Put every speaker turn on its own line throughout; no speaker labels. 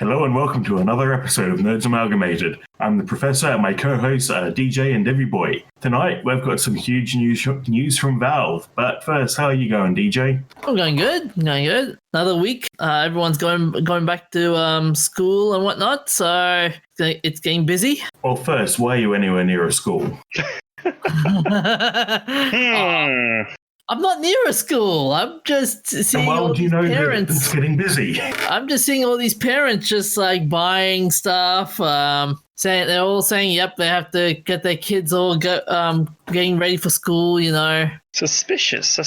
Hello and welcome to another episode of Nerds Amalgamated. I'm the Professor and my co-host DJ and Debbie Boy. Tonight we've got some huge news from Valve. But first, how are you going, DJ?
I'm going good. Another week. Everyone's going back to school and whatnot, so it's getting busy.
Well, first, why are you anywhere near a school?
I'm not near a school. I'm just seeing all these parents.
That it's getting busy?
I'm just seeing all these parents just like buying stuff. They're all saying, "Yep, they have to get their kids all getting ready for school." You know,
suspicious.
We'll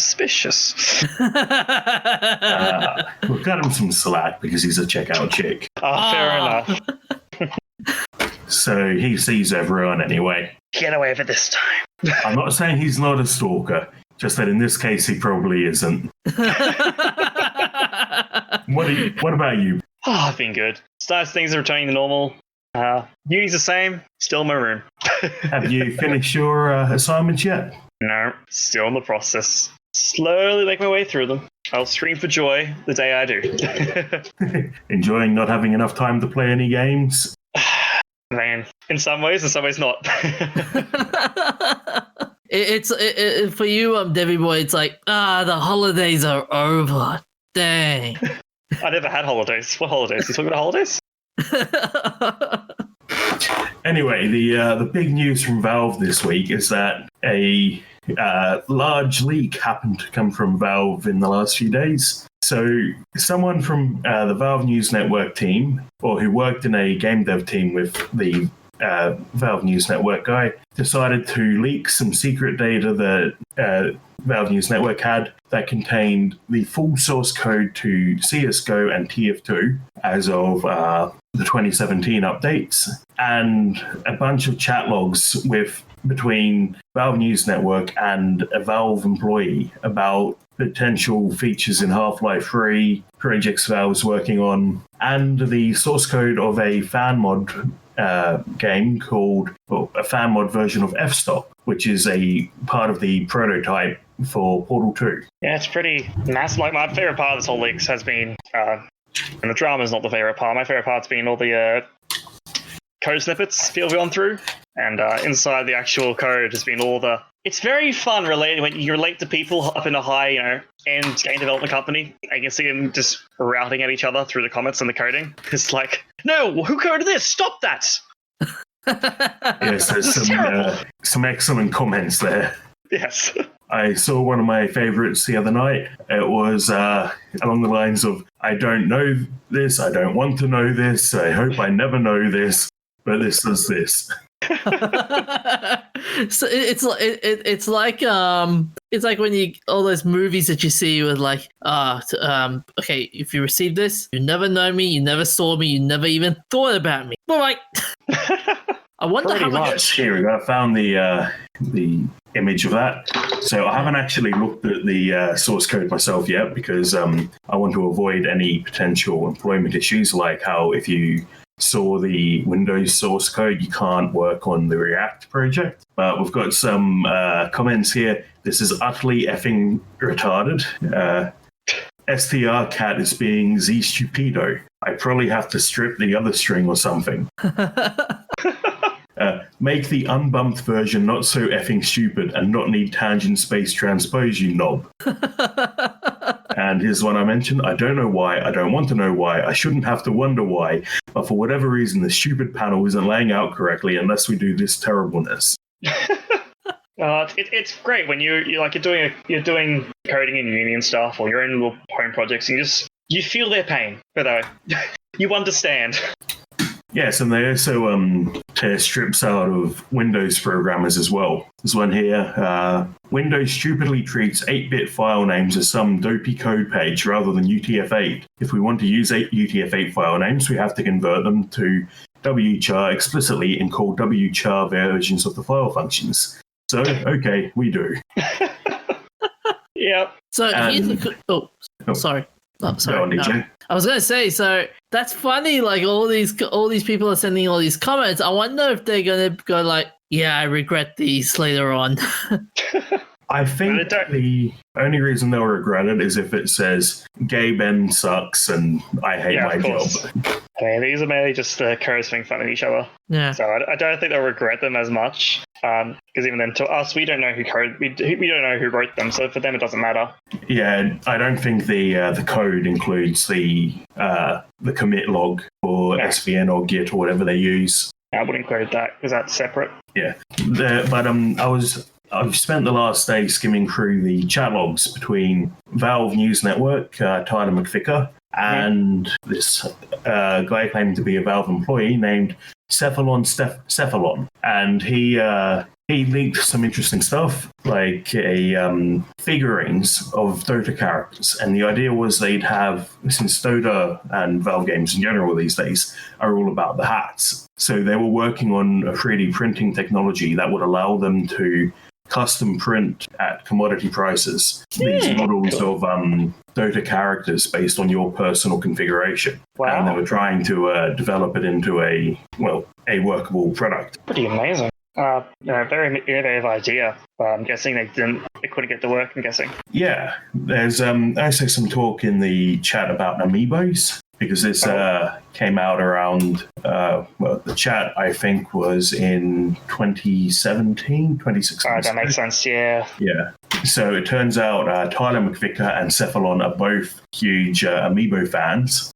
cut him some slack because he's a checkout chick.
Fair enough.
So he sees everyone anyway.
Get away with it this time.
I'm not saying he's not a stalker. Just that in this case, he probably isn't. What about you?
I've been good. Starts things are returning to normal. Uni's the same. Still in my room.
Have you finished your assignments yet?
No, still in the process. Slowly make my way through them. I'll scream for joy the day I do.
Enjoying not having enough time to play any games?
Man, in some ways not.
It's for you, Debbie Boy. It's like the holidays are over. Dang.
I never had holidays. What holidays? You talking about holidays?
Anyway, the big news from Valve this week is that a large leak happened to come from Valve in the last few days. So someone from the Valve News Network team, or who worked in a game dev team with the Valve News Network guy, decided to leak some secret data that Valve News Network had that contained the full source code to CSGO and TF2 as of the 2017 updates, and a bunch of chat logs between Valve News Network and a Valve employee about potential features in Half-Life 3, projects Valve's working on, and the source code of a fan mod game called, a fan mod version of F-Stop, which is a part of the prototype for Portal 2.
Yeah, it's pretty massive. Like, my favorite part of this whole leaks has been, and the drama is not the favorite part. My favorite part's been all the code snippets people have gone through, and inside the actual code has been all the... It's very fun when you relate to people up in a high, end game development company, and you can see them just routing at each other through the comments and the coding. It's like, no, who coded this? Stop that!
Yes, there's some excellent comments there.
Yes.
I saw one of my favorites the other night. It was along the lines of, I don't know this, I don't want to know this, I hope I never know this, but this does this.
So it's like when you all those movies that you see with like okay, if you receive this, you never know me, you never saw me, you never even thought about me. But like, I wonder
pretty
how
much. Here we go. I found the image of that. So I haven't actually looked at the source code myself yet because I want to avoid any potential employment issues, like how if you saw the Windows source code, you can't work on the React project. But we've got some comments here. This is utterly effing retarded. STR cat is being Z stupido. I probably have to strip the other string or something. Make the unbumped version not so effing stupid and not need tangent space transpose, you knob. And here's one I mentioned. I don't know why. I don't want to know why. I shouldn't have to wonder why. But for whatever reason, the stupid panel isn't laying out correctly unless we do this terribleness.
It's great when you're doing coding in uni and stuff, or your own little home projects, and you feel their pain, but you understand.
Yes, and they also tear strips out of Windows programmers as well. There's one here. Windows stupidly treats 8-bit file names as some dopey code page rather than UTF-8. If we want to use UTF-8 file names, we have to convert them to wchar explicitly and call wchar versions of the file functions. So, okay, we do.
Yep.
So sorry. Oh, sorry.
No.
I was going to say, so that's funny. Like all these people are sending all these comments. I wonder if they're going to go like, "Yeah, I regret these later on."
I think the only reason they'll regret it is if it says "Gay Ben sucks" and "I hate my job."
I mean, these are mainly just the crows having fun at each other.
Yeah.
So I don't think they'll regret them as much. Because even then, to us, we don't know who we don't know who wrote them. So for them, it doesn't matter.
Yeah, I don't think the code includes the commit log or SVN or Git or whatever they use.
I would include that because that's separate.
Yeah, but I've spent the last day skimming through the chat logs between Valve News Network, Tyler McVicker, and this guy claiming to be a Valve employee named Cephalon. And he leaked some interesting stuff, like figurines of Dota characters. And the idea was they'd have, since Dota and Valve games in general these days are all about the hats, so they were working on a 3D printing technology that would allow them to custom print at commodity prices these models of Dota characters based on your personal configuration.
Wow.
And they were trying to develop it into a workable product.
Pretty amazing. Very innovative idea. I'm guessing they couldn't get to work, I'm guessing.
Yeah, there's also some talk in the chat about amiibos, because this came out around, the chat, I think, was in 2016.
That makes sense, yeah.
Yeah. So it turns out Tyler McVicker and Cephalon are both huge amiibo fans,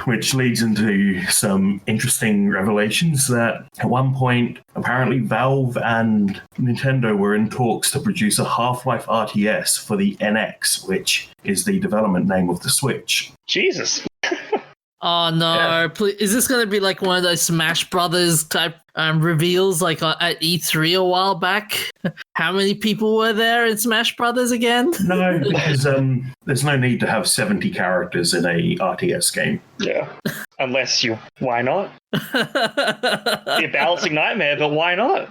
which leads into some interesting revelations that at one point, apparently Valve and Nintendo were in talks to produce a Half-Life RTS for the NX, which is the development name of the Switch.
Jesus.
Oh no!
Yeah.
Please, is this going to be like one of those Smash Brothers type reveals, like at E3 a while back? How many people were there in Smash Brothers again?
No, because there's no need to have 70 characters in a RTS game.
Yeah. Why not? Be a balancing nightmare, but why not?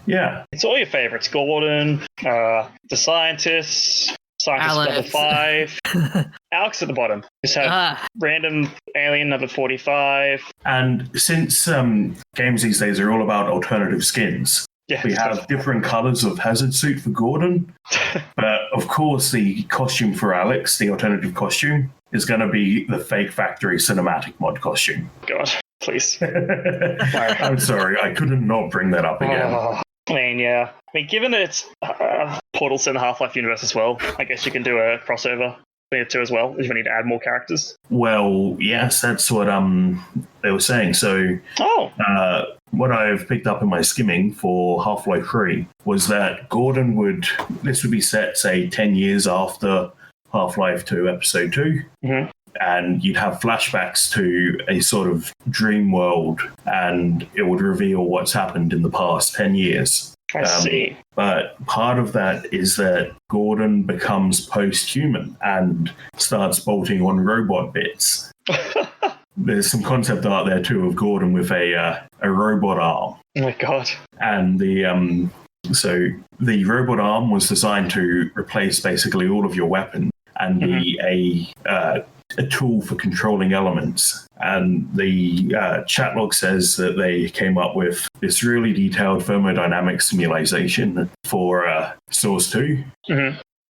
Yeah.
It's all your favorites. Gordon, the scientist number 5. Alex at the bottom. Just have random alien number 45.
And since games these days are all about alternative skins, we have different colors of hazard suit for Gordon. But of course, the costume for Alex, the alternative costume, is going to be the fake factory cinematic mod costume.
God, please.
I'm sorry, I couldn't not bring that up again.
I mean, yeah. I mean, given that it's Portal's in the Half-Life universe as well, I guess you can do a crossover between the two as well if you need to add more characters.
Well, yes, that's what they were saying. So what I've picked up in my skimming for Half-Life 3 was that Gordon this would be set, say, 10 years after Half-Life 2 Episode 2. Mm-hmm. And you'd have flashbacks to a sort of dream world, and it would reveal what's happened in the past 10 years.
I see.
But part of that is that Gordon becomes post-human and starts bolting on robot bits. There's some concept art there, too, of Gordon with a robot arm.
Oh, my God.
And so the robot arm was designed to replace basically all of your weapons and be a tool for controlling elements. And the chat log says that they came up with this really detailed thermodynamic simulation for Source 2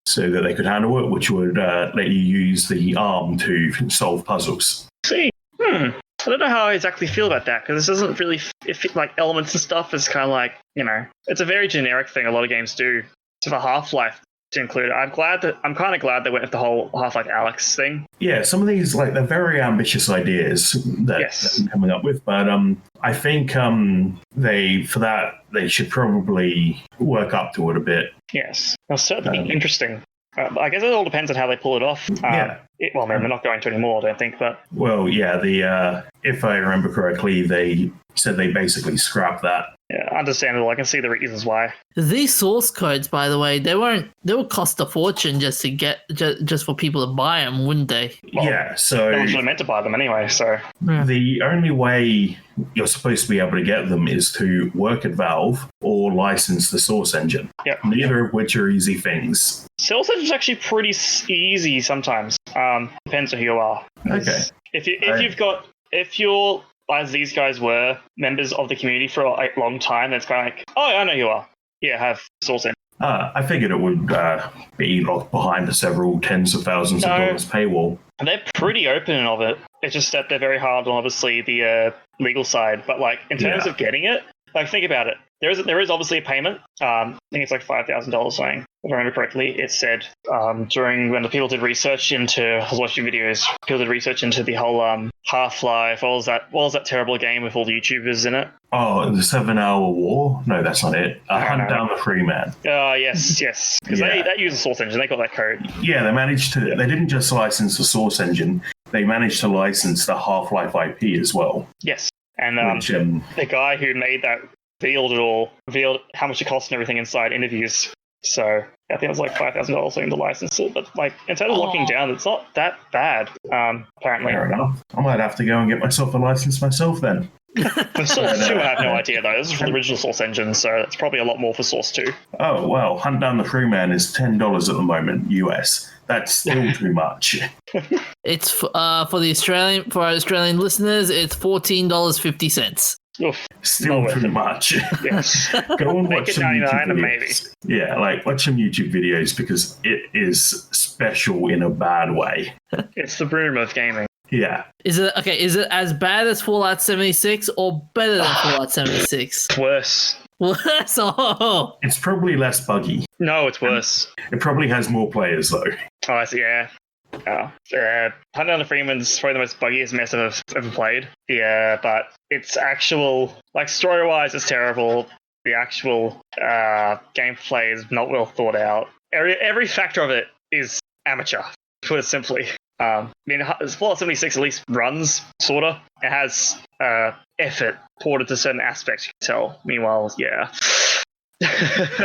so that they could handle it, which would let you use the arm to solve puzzles.
See, I don't know how I exactly feel about that, because this doesn't really fit, like, elements and stuff. It's kind of like, it's a very generic thing a lot of games do. So for Half-Life to include it, I'm kind of glad they went with the whole Half-Life Alex thing. Yeah,
some of these, they're very ambitious ideas that they're coming up with, but I think they should probably work up to it a bit.
Yes, well, certainly interesting. I guess it all depends on how they pull it off. Well, they're not going to anymore, I don't think, but... Well,
yeah, if I remember correctly, they said they basically scrapped that.
Yeah, understandable. I can see the reasons why.
These source codes, by the way, they would cost a fortune just to get, just for people to buy them, wouldn't they?
Well,
yeah, so...
No one's really meant to buy them anyway, so...
Yeah.
The only way you're supposed to be able to get them is to work at Valve or license the Source Engine.
Yep.
Neither of which are easy things.
Source Engine is actually pretty easy sometimes. Depends on who you are.
Okay.
If you're, as these guys were, members of the community for a long time, it's kind of like, oh, I know who you are. Yeah, have Source Engine.
I figured it would be locked behind a several tens of thousands of dollars paywall.
They're pretty open of it. It's just that they're very hard on obviously the legal side. But like in terms of getting it, like think about it. There is obviously a payment. I think it's like $5,000 something, if I remember correctly. It said during when the people did research into, I was watching videos, people did research into the whole Half-Life. What was that terrible game with all the YouTubers in it?
Oh, the 7-Hour War? No, that's not it. Hunt Down the Free Man.
Oh, yes. Because they use the Source Engine. They got that code.
Yeah, they managed to. They didn't just license the Source Engine. They managed to license the Half-Life IP as well.
Yes. And
which,
the guy who made that revealed how much it cost and everything inside interviews. So I think it was like $5,000 for him to license it. But like in terms of locking down, it's not that bad. Apparently.
Fair enough. I might have to go and get myself a license myself then.
For Source 2, I have no idea though. This is from the original Source Engine, so it's probably a lot more for Source 2.
Oh well, Hunt Down the Free Man is $10 at the moment, US. That's still too much.
It's for our Australian listeners. It's $14.50.
Still too much.
Yes.
Go and watch some YouTube videos.
Maybe.
Yeah, like watch some YouTube videos because it is special in a bad way.
It's the boom of gaming.
Yeah.
Is it as bad as Fallout 76 or better than Fallout 76?
Worse.
Worse? Oh.
It's probably less buggy.
No, it's worse.
It probably has more players though.
Oh, I see. Yeah. Hunt Down the Freeman's probably the most buggiest mess I've ever played. Yeah, but it's actual, like story-wise, it's terrible. The actual gameplay is not well thought out. Every factor of it is amateur, to put it simply. I mean, Fallout 76 at least runs, sorta. It has effort poured into certain aspects, you can tell. Meanwhile, yeah.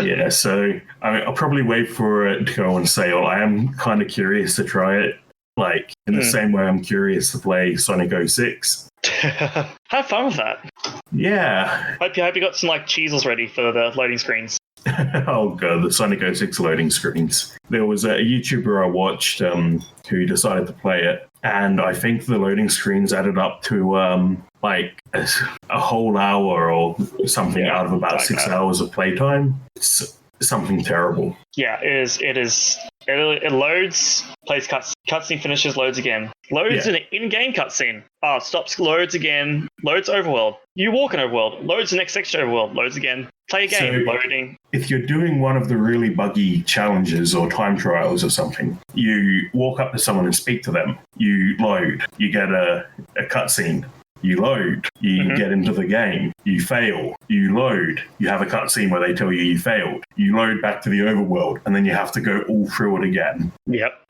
Yeah, so I mean, I'll probably wait for it to go on sale. I am kind of curious to try it, like in the same way I'm curious to play Sonic 06.
Have fun with that.
Yeah.
Hope you got some like cheesels ready for the loading screens.
Oh god, the Sonic 06 loading screens. There was a YouTuber I watched who decided to play it, and I think the loading screens added up to like a whole hour or something out of about 6 hours of playtime. It's something terrible.
Yeah, it is. It loads, plays cutscene, finishes, loads again. Loads an in-game cutscene. Stops, loads again. Loads overworld. You walk an overworld. Loads the next section overworld. Loads again. Play a game. Loading.
If you're doing one of the really buggy challenges or time trials or something, you walk up to someone and speak to them. You load. You get a cutscene. You load, you get into the game, you fail, you load, you have a cutscene where they tell you failed, you load back to the overworld, and then you have to go all through it again.
Yep.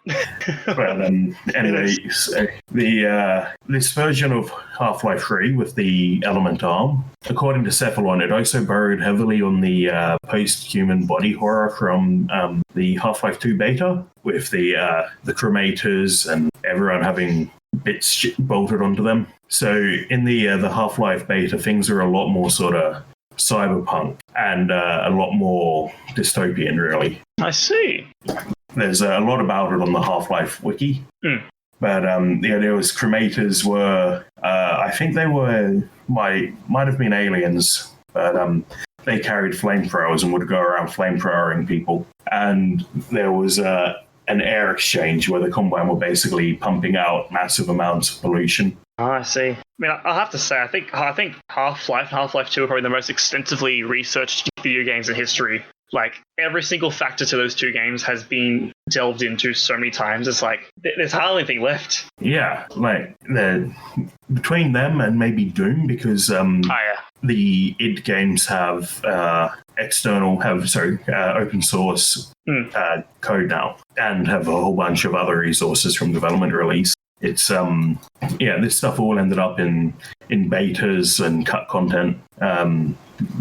But anyway, so this version of Half-Life 3 with the element arm, according to Cephalon, it also borrowed heavily on the post-human body horror from the Half-Life 2 beta, with the cremators and everyone having bits bolted onto them. So in the Half-Life beta, things are a lot more sort of cyberpunk and a lot more dystopian, really.
I see.
There's a lot about it on the Half-Life wiki. But the idea was cremators were, I think they were, might have been aliens, but they carried flamethrowers and would go around flamethrowering people. And there was an air exchange where the Combine were basically pumping out massive amounts of pollution.
Oh, I see. I mean, I'll have to say, I think Half-Life and Half-Life 2 are probably the most extensively researched video games in history. Like, every single factor to those two games has been delved into so many times. It's like, there's hardly anything left.
Yeah, like, between them and maybe Doom, because the id games have open source code now, and have a whole bunch of other resources from development release. It's this stuff all ended up in betas and cut content.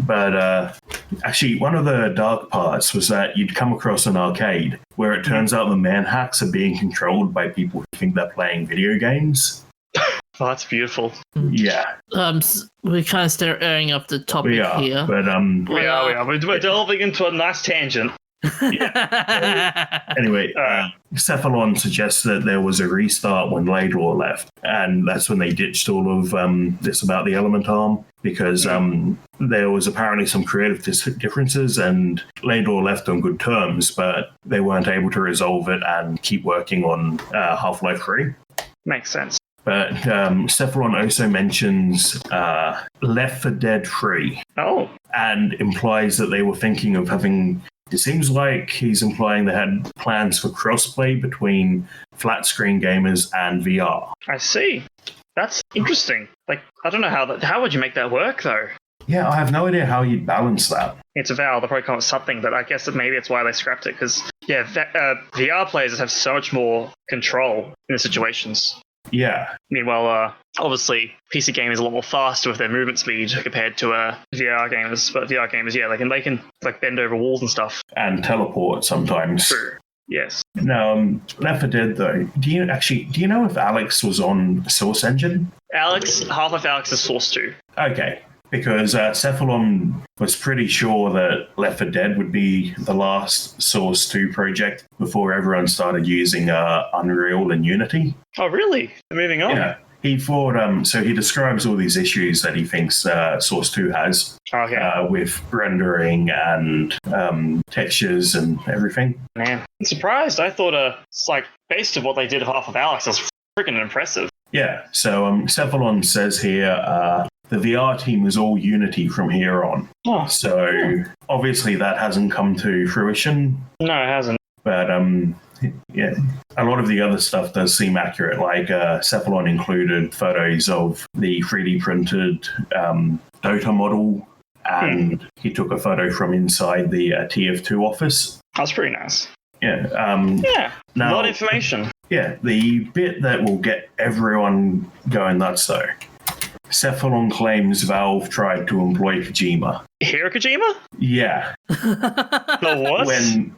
But actually, one of the dark parts was that you'd come across an arcade where it turns out the manhacks are being controlled by people who think they're playing video games.
Oh, that's beautiful.
Yeah.
We're kind of staring up the topic here.
But
we are. We're delving into a nice tangent.
Anyway, Cephalon suggests that there was a restart when Laidlaw left, and that's when they ditched all of this about the element arm, because there was apparently some creative differences, and Laidlaw left on good terms, but they weren't able to resolve it and keep working on Half-Life 3.
Makes sense.
But Cephalon also mentions Left 4 Dead 3.
Oh.
And implies that they were thinking of having... It seems like he's implying they had plans for crossplay between flat-screen gamers and VR.
I see. That's interesting. Like, I don't know how would you make that work, though?
Yeah, I have no idea how you'd balance that.
It's a Valve, they'll probably come up with something, but I guess that maybe it's why they scrapped it, because, VR players have so much more control in the situations.
Yeah.
Meanwhile, obviously, PC gamers are a lot more faster with their movement speed compared to VR gamers. But VR gamers, they can like bend over walls and stuff.
And teleport sometimes.
True. Yes.
Now, Left 4 Dead, though, do you know if Alex was on Source Engine?
Half-Life Alex is Source 2.
Okay. Because Cephalon was pretty sure that Left 4 Dead would be the last Source 2 project before everyone started using Unreal and Unity.
Oh, really? Moving on.
Yeah. He thought, so he describes all these issues that he thinks Source 2 has with rendering and textures and everything.
Man, I'm surprised. I thought, it's like, based on what they did of Half of Alex, that's freaking impressive.
Yeah, so Cephalon says here, the VR team is all Unity from here on.
Oh.
So obviously that hasn't come to fruition.
No, it hasn't.
But yeah, a lot of the other stuff does seem accurate. Like Cephalon included photos of the 3D printed Dota model, and he took a photo from inside the TF2 office.
That's pretty nice.
Yeah.
Now, a lot of information.
Yeah, the bit that will get everyone going nuts though. Cephalon claims Valve tried to employ Kojima.
Hiro Kojima?
Yeah.
The what?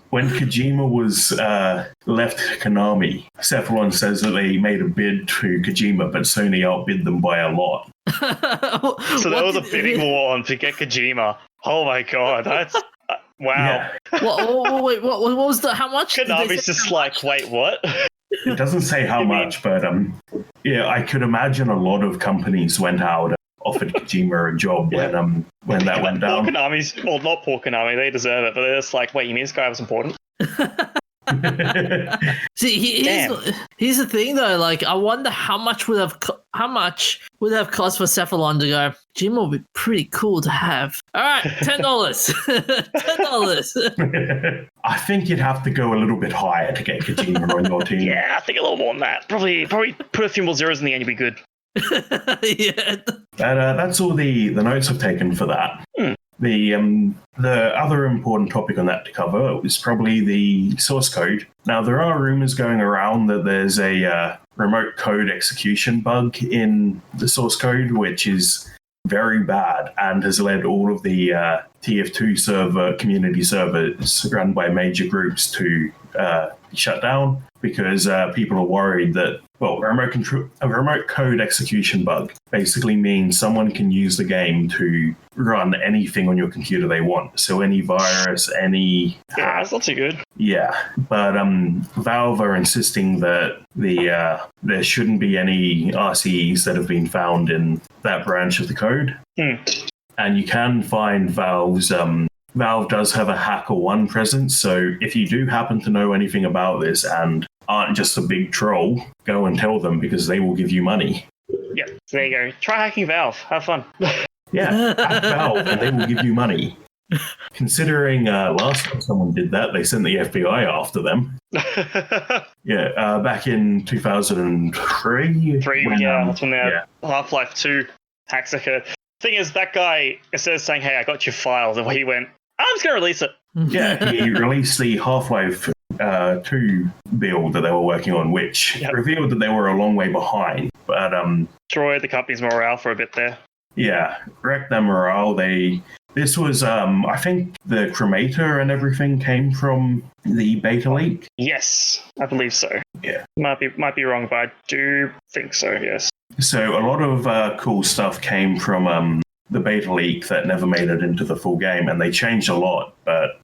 When Kojima was left Konami, Cephalon says that they made a bid to Kojima, but Sony outbid them by a lot.
So there was a bidding war on to get Kojima. Oh my god, that's... wow.
Yeah. Wait, what was the... How much?
Konami's just like, wait, what?
It doesn't say how much, but yeah, I could imagine a lot of companies went out and offered Kojima a job when that went down.
Not poor Konami, they deserve it, but they're just like, wait, you mean this guy was important?
See, here's the thing though. Like, I wonder how much would have cost for Cephalon to go. Jim will be pretty cool to have. All right, $10. $10.
I think you'd have to go a little bit higher to get Kojima on your team.
Yeah, I think a little more than that. Probably put a few more zeros in the end, you'd be good.
Yeah.
That's all the notes I've taken for that. The other important topic on that to cover is probably the source code. Now, there are rumors going around that there's a remote code execution bug in the source code, which is very bad and has led all of the TF2 community servers run by major groups to shut down because people are worried that, well, a remote code execution bug basically means someone can use the game to run anything on your computer they want. So any virus, any...
Yeah, that's not too good.
Yeah, but Valve are insisting that there shouldn't be any RCEs that have been found in that branch of the code. And you can find Valve's... Valve does have a HackerOne presence, so if you do happen to know anything about this and aren't just a big troll, go and tell them because they will give you money.
Yeah, so there you go. Try hacking Valve. Have fun.
Yeah, hack Valve and they will give you money. Considering last time someone did that, they sent the FBI after them. Yeah, back in 2003.
That's when the Half-Life 2 hacks occurred. Thing is, that guy, instead of saying, hey, I got your files, and he went, I'm just going to release it.
Yeah, he released the Half-Life 2 build that they were working on, which revealed that they were a long way behind. But
destroyed the company's morale for a bit there.
Yeah, wrecked their morale. This was, I think the cremator and everything came from the beta leak.
Yes, I believe so.
Yeah.
Might be wrong, but I do think so, yes.
So a lot of cool stuff came from the beta leak that never made it into the full game, and they changed a lot. But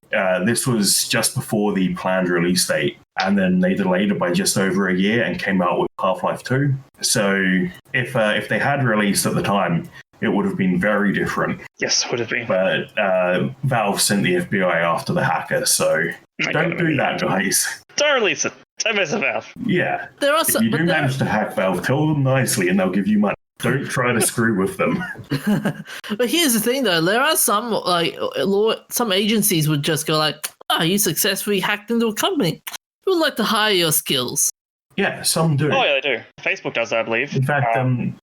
this was just before the planned release date, and then they delayed it by just over a year and came out with Half-Life 2. So if they had released at the time, it would have been very different.
Yes, would have been.
But Valve sent the FBI after the hacker, so don't do that, guys.
Don't release it. Don't mess with Valve.
Yeah.
There are
If you do manage to hack Valve, tell them nicely and they'll give you money. Don't try to screw with them.
But here's the thing, though. There are some some agencies would just go like, "Oh, you successfully hacked into a company. We would like to hire your skills."
Yeah, some do.
Oh, yeah, they do. Facebook does that, I believe.
In fact,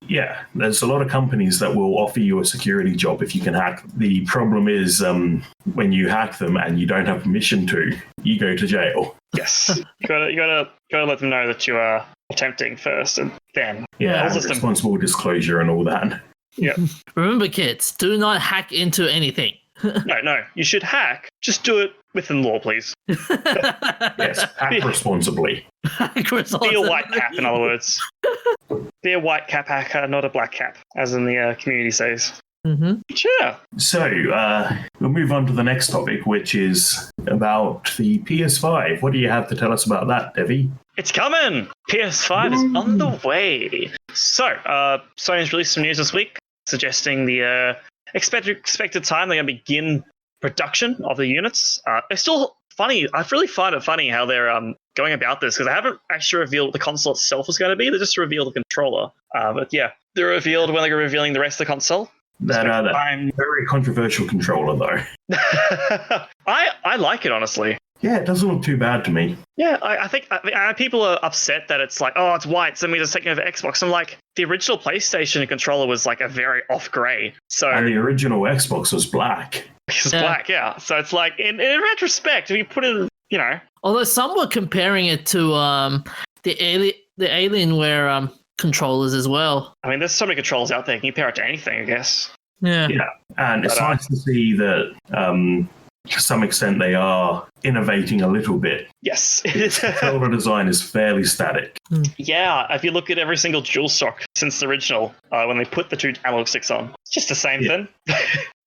yeah, there's a lot of companies that will offer you a security job if you can hack. The problem is when you hack them and you don't have permission to, you go to jail.
Yes. you gotta let them know that you are attempting first, and then
responsible disclosure and all that.
Yeah.
Remember, kids, do not hack into anything.
No. You should hack. Just do it within law, please.
Yes, hack responsibly.
Be a white cap, in other words. Be a white cap hacker, not a black cap, as in the community says.
Mm-hmm.
Yeah.
So, we'll move on to the next topic, which is about the PS5. What do you have to tell us about that, Devi?
It's coming! PS5 is on the way. So, Sony's released some news this week suggesting the expected time they're going to begin production of the units. It's still funny. I really find it funny how they're going about this, because they haven't actually revealed what the console itself is going to be. They just revealed the controller. But yeah, they revealed when they're revealing the rest of the console.
That very controversial controller, though.
I like it, honestly.
Yeah, it doesn't look too bad to me.
Yeah, I think people are upset that it's like, oh, it's white, so it means it's taking over Xbox. I'm like, the original PlayStation controller was like a very off grey. So
and the original Xbox was black.
It's black, yeah. So it's like, in retrospect, if you put it,
Although some were comparing it to the Alienware controllers as well.
I mean, there's so many controls out there. You can compare it to anything, I guess.
Yeah.
And it's nice to see that to some extent they are innovating a little bit.
Yes.
The controller design is fairly static.
Yeah, if you look at every single DualShock since the original, when they put the two analog sticks on, it's just the same thing.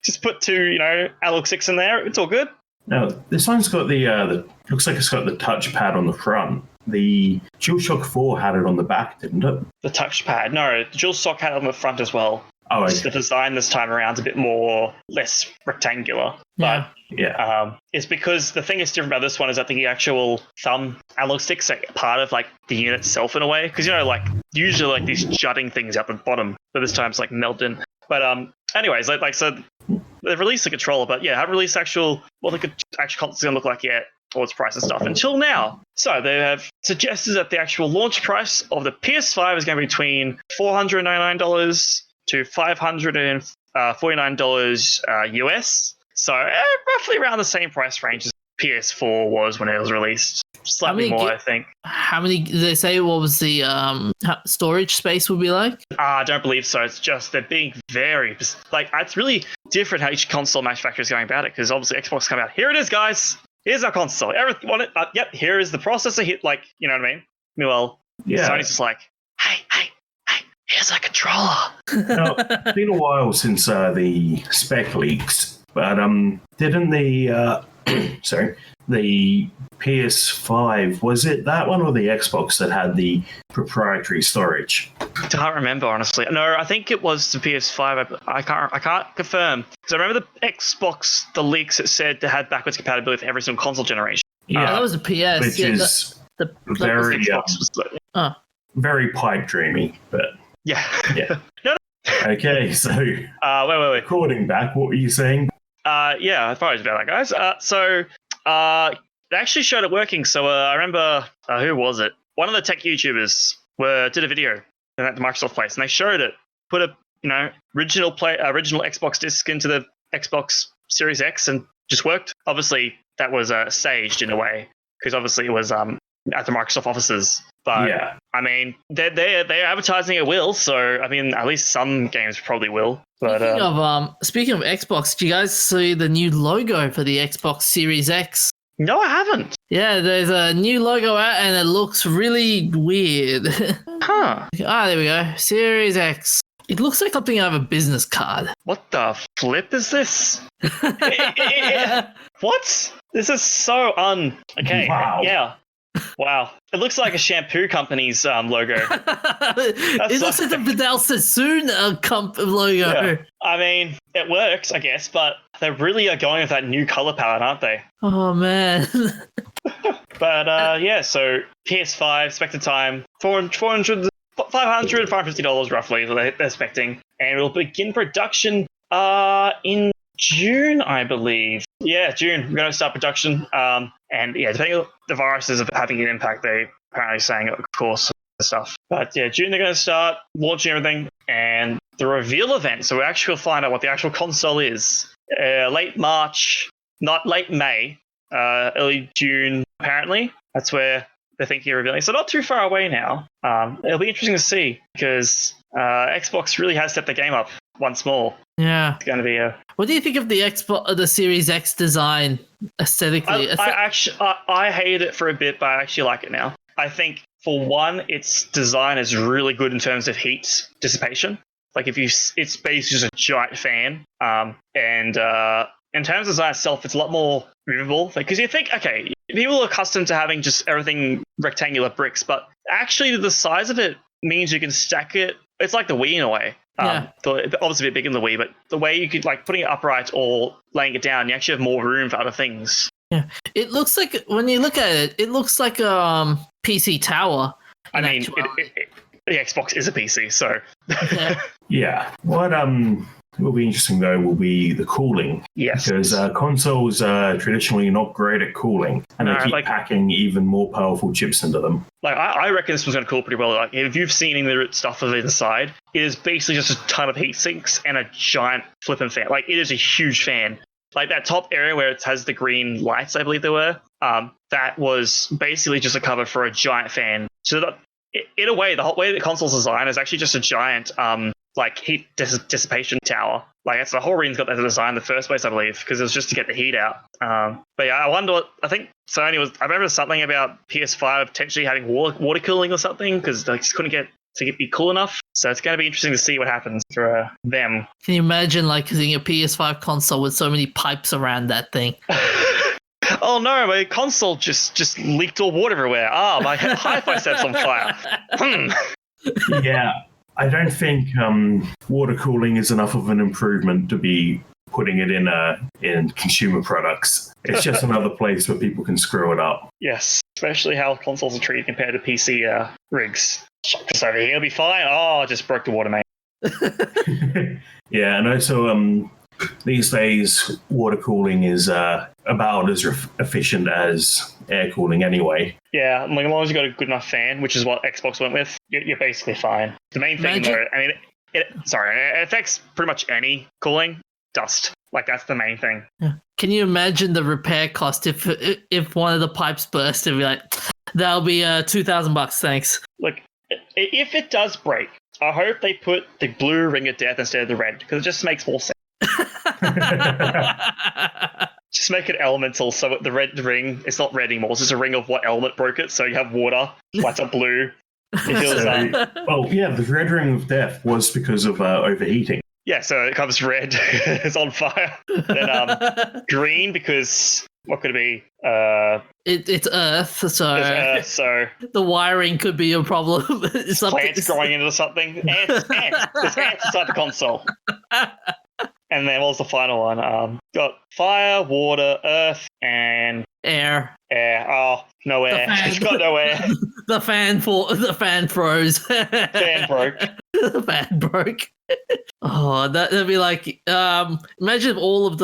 Just put two, analog sticks in there. It's all good.
Now, this one's got the looks like it's got the touchpad on the front. The DualShock 4 had it on the back, didn't it?
The touchpad. No, the DualShock had it on the front as well.
Oh, okay.
Just the design this time around is a bit less rectangular.
Yeah.
But it's because the thing that's different about this one is I think the actual thumb analog sticks are part of like the unit itself in a way. Because, like usually like these jutting things at the bottom, but this time it's like melted in. But anyways, so they've released the controller, but yeah, haven't released what the actual console's going to look like yet, or its price and stuff until now. So they have suggested that the actual launch price of the PS5 is going to be between $499 to $549 US. So roughly around the same price range as PS4 was when it was released. Slightly more, I think.
How many did they say? What was the storage space would be like?
I don't believe so. It's just they're being very it's really different how each console manufacturer is going about it, because obviously Xbox come out. Here it is, guys. Here's our console. Everything want it. Yep. Here is the processor. You know what I mean? Well, Sony's just like, hey, here's our controller.
Now, it's been a while since the spec leaks, but didn't the the PS5, was it that one or the Xbox that had the proprietary storage?
Can't remember, honestly. No, I think it was the PS5. I can't confirm, because I remember the Xbox, the leaks, it said they had backwards compatibility with every single console generation.
Yeah, that was a PS.
Which is very pipe dreamy, but
yeah.
No. Okay, so
wait.
Recording back, what were you saying?
Yeah, apologies about that, guys. They actually showed it working. So I remember, who was it? One of the tech YouTubers did a video at the Microsoft place, and they showed it. Put a original Xbox disc into the Xbox Series X, and just worked. Obviously, that was staged in a way, because obviously it was at the Microsoft offices. But
yeah.
I mean, they're advertising it will. So I mean, at least some games probably will. But
speaking of Xbox, do you guys see the new logo for the Xbox Series X?
No, I haven't.
Yeah, there's a new logo out and it looks really weird.
Huh.
There we go. Series X. It looks like something out of a business card.
What the flip is this? What? This is so okay.
Wow.
Yeah. Wow. It looks like a shampoo company's logo.
It looks like the Vidal Sassoon logo.
Yeah. I mean, it works, I guess, but they really are going with that new color palette, aren't they?
Oh, man.
But yeah, so PS5, expected time, $550 roughly is what they're expecting. And it'll begin production in June, I believe. Yeah, June. We're going to start production. And yeah, depending on the viruses having an impact, they apparently saying, of course, stuff. But yeah, June they're going to start launching everything. And the reveal event, so we actually will find out what the actual console is. Late March, not late May, early June, apparently. That's where they're thinking of revealing. So not too far away now. It'll be interesting to see because Xbox really has stepped the game up once more.
Yeah.
It's going to be a...
What do you think of the Series X design aesthetically?
I hated it for a bit, but I actually like it now. I think, for one, its design is really good in terms of heat dissipation. Like, it's basically just a giant fan. And in terms of design itself, it's a lot more movable. Because you think, okay, people are accustomed to having just everything rectangular bricks, but actually the size of it means you can stack it. It's like the Wii in a way. Obviously a bit bigger than the Wii, but the way you could, like, putting it upright or laying it down, you actually have more room for other things.
Yeah, it looks like, when you look at it, it looks like a PC tower.
I mean, the Xbox is a PC, so...
Yeah. What will be interesting, though, will be the cooling.
Yes.
Because consoles are traditionally not great at cooling, and they keep packing even more powerful chips into them.
Like, I reckon this one's going to cool pretty well. Like, if you've seen any of the stuff of it inside, it is basically just a ton of heat sinks and a giant flipping fan. Like, it is a huge fan. Like, that top area where it has the green lights, I believe there were, that was basically just a cover for a giant fan. So that, in a way, the whole way the console's designed is actually just a giant like heat dissipation tower. Like, that's the whole reason got that design in the first place, I believe, because it was just to get the heat out. But yeah, I wonder what, I think Sony was, I remember something about PS5 potentially having water cooling or something, because they just couldn't get to be cool enough. So it's going to be interesting to see what happens for them.
Can you imagine, like, seeing a PS5 console with so many pipes around that thing?
Oh no, my console just leaked all water everywhere. My hi-fi set's on fire.
Yeah. I don't think water cooling is enough of an improvement to be putting it in consumer products. It's just another place where people can screw it up.
Yes, especially how consoles are treated compared to PC rigs. Just over here, it'll be fine. Oh, I just broke the water main.
Yeah, and also these days water cooling is about as efficient as air cooling anyway.
Yeah, like, as long as you've got a good enough fan, which is what Xbox went with, you're basically fine. The main thing, though, I mean, it affects pretty much any cooling. Dust. Like, that's the main thing.
Yeah. Can you imagine the repair cost if one of the pipes burst? It'd be like, that'll be $2,000, thanks.
Look, if it does break, I hope they put the blue ring of death instead of the red, because it just makes more sense. Just make it elemental, so the red ring, it's not red anymore, it's just a ring of what element broke it, so you have water, lights up blue.
Well, yeah, the red ring of death was because of overheating.
Yeah, so it comes red, it's on fire. Then green, because what could it be?
It's Earth, so...
It's Earth, so...
The wiring could be a problem.
Plants growing into something. Ants. There's ants inside the console. And then what was the final one? Got fire, water, earth, and...
Air.
Oh, no air. It's got no air.
The fan froze.
Fan broke.
The fan broke. Oh, that'd be like, imagine if all of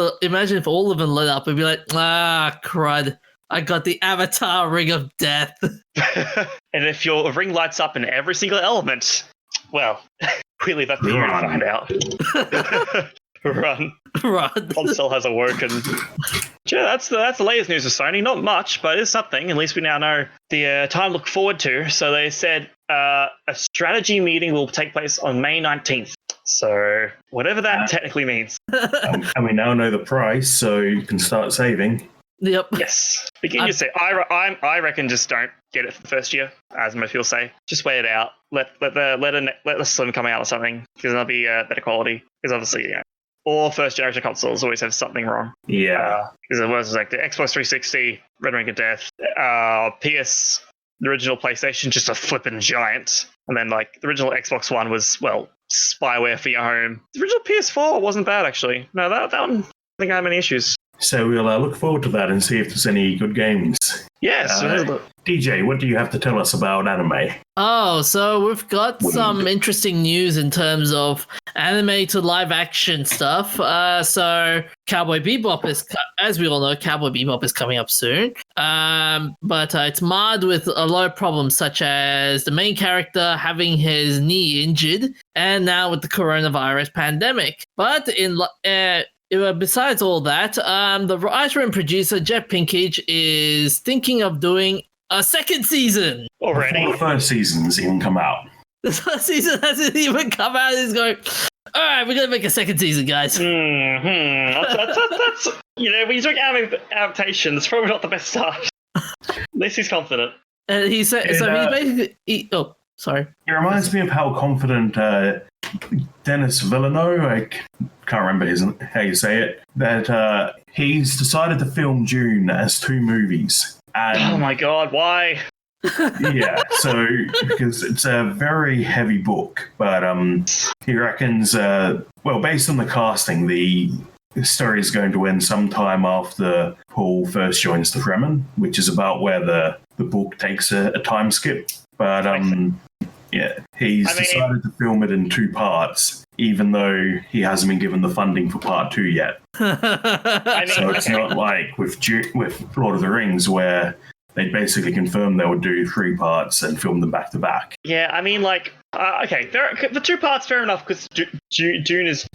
them lit up. It'd be like, crud. I got the Avatar Ring of Death.
And if your ring lights up in every single element, well, we leave that for you to find out. Run. Console has awoken. Yeah, that's the latest news of Sony. Not much, but it's something. At least we now know the time to look forward to. So they said a strategy meeting will take place on May 19th. So whatever that technically means.
And we now know the price, so you can start saving.
Yep.
Yes. Begin to say. I reckon just don't get it for the first year, as most people say. Just wait it out. let the Slim come out or something, because that'll be better quality. Because obviously, all first generation consoles always have something wrong.
Yeah.
Because it was like the Xbox 360, Red Ring of Death, PS, the original PlayStation, just a flippin' giant, and then like the original Xbox One was spyware for your home. The original PS4 wasn't bad actually. No, that one I don't think I had many issues.
So we'll look forward to that and see if there's any good games.
Yes.
DJ, what do you have to tell us about anime?
Oh, so we've got some interesting news in terms of anime to live action stuff. So Cowboy Bebop as we all know, Cowboy Bebop is coming up soon. But it's marred with a lot of problems, such as the main character having his knee injured, and now with the coronavirus pandemic. But besides all that, the writer and producer Jeff Pinkage is thinking of doing a second season
already.
Before the first season's even come out.
The first season hasn't even come out. He's going, all right, we're gonna make a second season, guys.
That's when you talk anime adaptation, that's probably not the best start. At least he's confident.
And he said, he basically. Oh, sorry.
It reminds me of how confident Dennis Villeneuve, I can't remember how you say it, that he's decided to film Dune as 2 movies. And,
oh my god, why?
Yeah, so because it's a very heavy book, but he reckons, based on the casting, the story is going to end sometime after Paul first joins the Fremen, which is about where the book takes a time skip. But he's decided to film it in 2 parts, even though he hasn't been given the funding for part 2 yet. So it's not like with Lord of the Rings, where they basically confirmed they would do 3 parts and film them back to back.
Yeah, I mean, the 2 parts, fair enough, because Dune is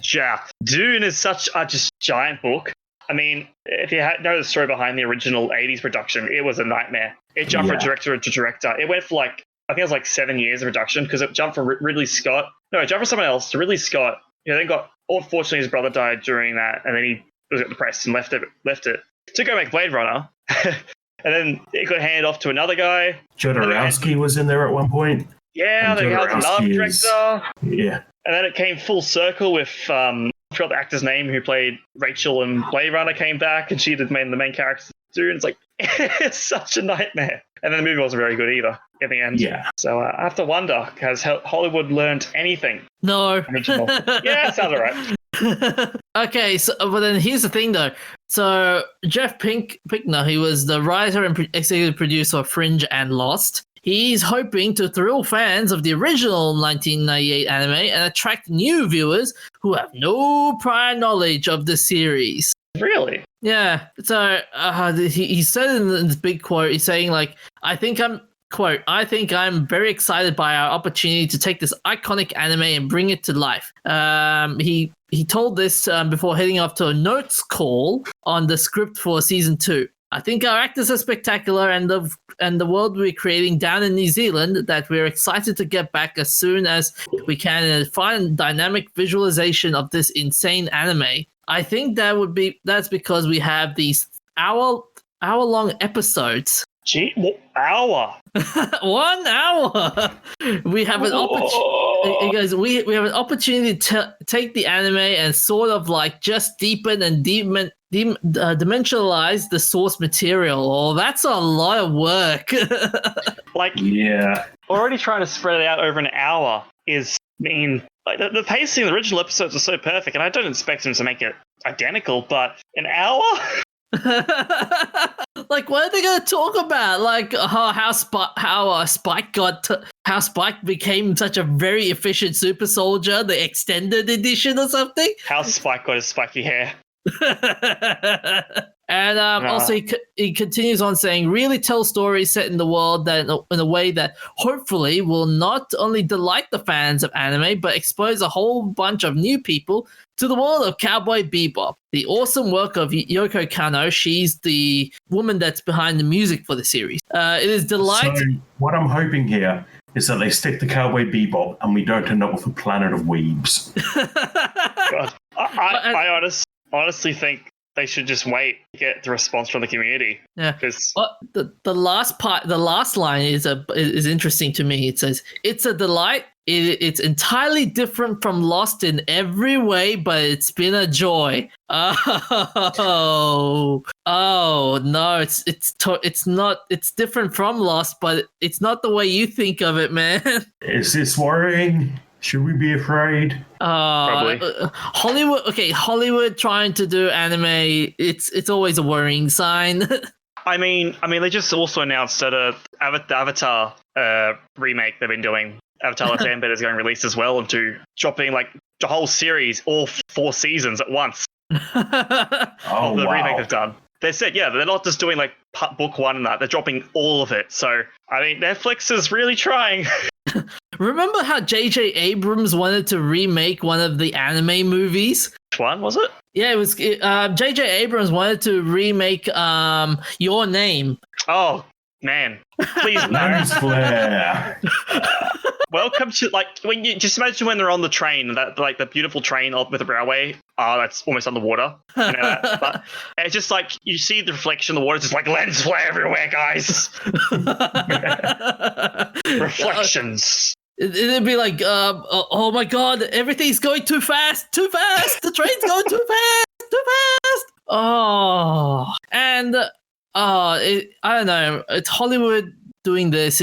such a just giant book. I mean, if you know the story behind the original 80s production, it was a nightmare. It jumped from director to director. It went for I think it was 7 years of production, because it jumped from Ridley Scott. No, it jumped from someone else to Ridley Scott. Then unfortunately, his brother died during that, and then he was depressed and left it to go make Blade Runner. And then it got handed off to another guy.
Jodorowsky was in there at one point.
Yeah, they had another director.
Yeah. And
then it came full circle with, I forgot the actor's name, who played Rachel in Blade Runner, came back, and she did the main character too. And it's it's such a nightmare. And then the movie wasn't very good either in the end. Yeah. So I have to wonder, has Hollywood learned anything?
No.
Yeah, sounds all right.
Okay, but then here's the thing though. So Jeff Pinkner, he was the writer and executive producer of Fringe and Lost. He's hoping to thrill fans of the original 1998 anime and attract new viewers who have no prior knowledge of the series.
Really?
Yeah. So he said in this big quote, he's saying I think I'm very excited by our opportunity to take this iconic anime and bring it to life. He told this before heading off to a notes call on the script for season 2. I think our actors are spectacular, and the world we're creating down in New Zealand that we're excited to get back as soon as we can and find dynamic visualization of this insane anime. I think that's because we have these hour-long episodes.
Gee, hour?
1 hour. We have an opportunity. We have an opportunity to take the anime and sort of just deepen and dimensionalize the source material. Oh, that's a lot of work.
Already trying to spread it out over an hour is the pacing of the original episodes was so perfect, and I don't expect them to make it identical, but an hour?
What are they going to talk about? How Spike became such a very efficient super soldier, the extended edition or something?
How Spike got his spiky hair.
And also he continues on saying, really tell stories set in the world that in a way that hopefully will not only delight the fans of anime, but expose a whole bunch of new people to the world of Cowboy Bebop. The awesome work of Yoko Kanno, she's the woman that's behind the music for the series. It is delight.
So what I'm hoping here is that they stick to Cowboy Bebop and we don't end up with a planet of weebs.
God. I honestly think they should just wait to get the response from the community.
Yeah.
Because
Well, the last line is interesting to me. It says, "It's a delight. It's entirely different from Lost in every way, but it's been a joy." Oh no! It's not. It's different from Lost, but it's not the way you think of it, man.
Is this worrying? Should we be afraid?
Probably.
Hollywood. Okay, Hollywood trying to do anime. It's always a worrying sign.
I mean, they just also announced that the Avatar remake they've been doing, Avatar: Last Airbender, is going to release as well, into dropping like the whole series, all 4 seasons at once of the remake they've done. They said, yeah, they're not just doing like book 1 and that; they're dropping all of it. So, I mean, Netflix is really trying.
Remember how J.J. Abrams wanted to remake one of the anime movies?
Which one was it?
Yeah, it was J.J. Abrams wanted to remake Your Name.
Oh, man. Please, no.
Lens flare.
Welcome to, like, when you just imagine when they're on the train, that like the beautiful train with the railway, that's almost underwater. You know that? But it's just like you see the reflection of the water, just like lens flare everywhere, guys. Reflections.
It'd be like, oh my god, everything's going too fast, the train's going too fast. Oh, and I don't know. It's Hollywood doing this.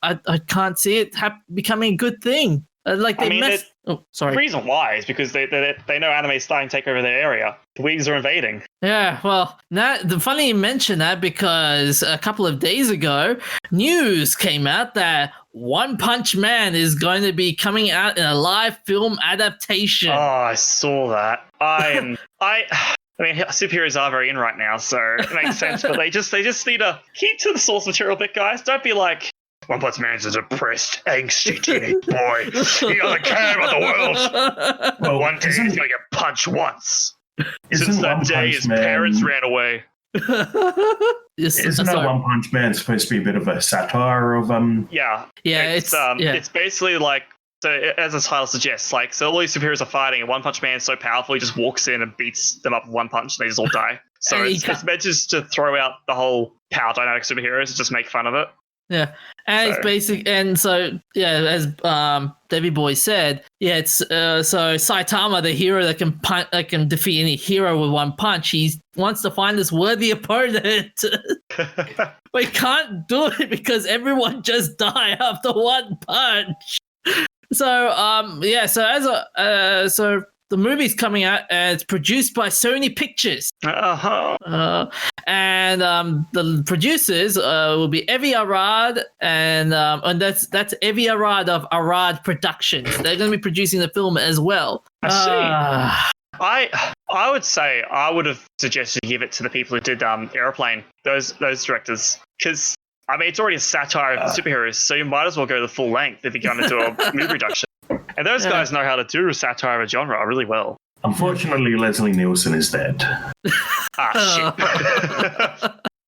I can't see it becoming a good thing. Like they messed. Oh, sorry.
The reason why is because they know anime is starting to take over their area. The Wigs are invading.
Yeah, well, the funny you mention that because a couple of days ago, news came out that One Punch Man is going to be coming out in a live film adaptation.
Oh, I saw that. I mean, superheroes are very in right now, so it makes sense. But they just need to keep to the source material a bit, guys. Don't be like, One Punch Man's a depressed, angsty teenage boy. He doesn't care about the world. Well, one day he's going to get punched once. Since that day, his parents ran away.
Isn't that One Punch Man supposed to be a bit of a satire of
Yeah.
Yeah,
it's basically like, so as the title suggests, like, so all these superheroes are fighting, and One Punch Man is so powerful, he just walks in and beats them up with one punch, and they just all die. So it's meant just to throw out the whole power dynamic of superheroes and just make fun of it.
Yeah, and it's basic, and so yeah, as Debbie Boy said, yeah, it's so Saitama, the hero that can defeat any hero with one punch. He wants to find this worthy opponent, but he can't do it because everyone just died after one punch. So so the movie's coming out and it's produced by Sony Pictures. And the producers will be Evi Arad, and that's Evi Arad of Arad Productions. They're going to be producing the film as well.
I see. I would say I would have suggested give it to the people who did Airplane, those directors, because I mean it's already a satire of superheroes, so you might as well go the full length if you're going to do a movie production. And those guys know how to do satire of a genre really well.
Unfortunately, Leslie Nielsen is dead.
Shit.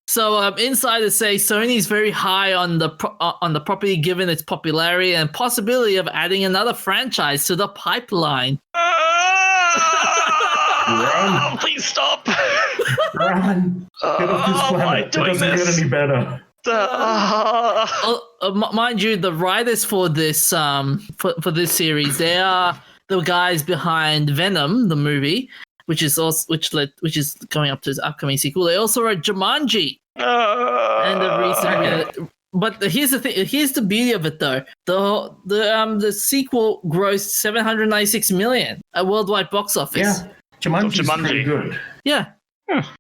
So insiders say Sony's very high on the property given its popularity and possibility of adding another franchise to the pipeline.
Run.
Please stop.
Run. Get off this planet. It doesn't get any better.
Mind you, the writers for this for this series, they are the guys behind Venom, the movie, which is going up to its upcoming sequel. They also wrote Jumanji and the recent. But here's the thing. Here's the beauty of it, though. The sequel grossed $796 million at worldwide box office.
Yeah, Jumanji's pretty good.
Yeah.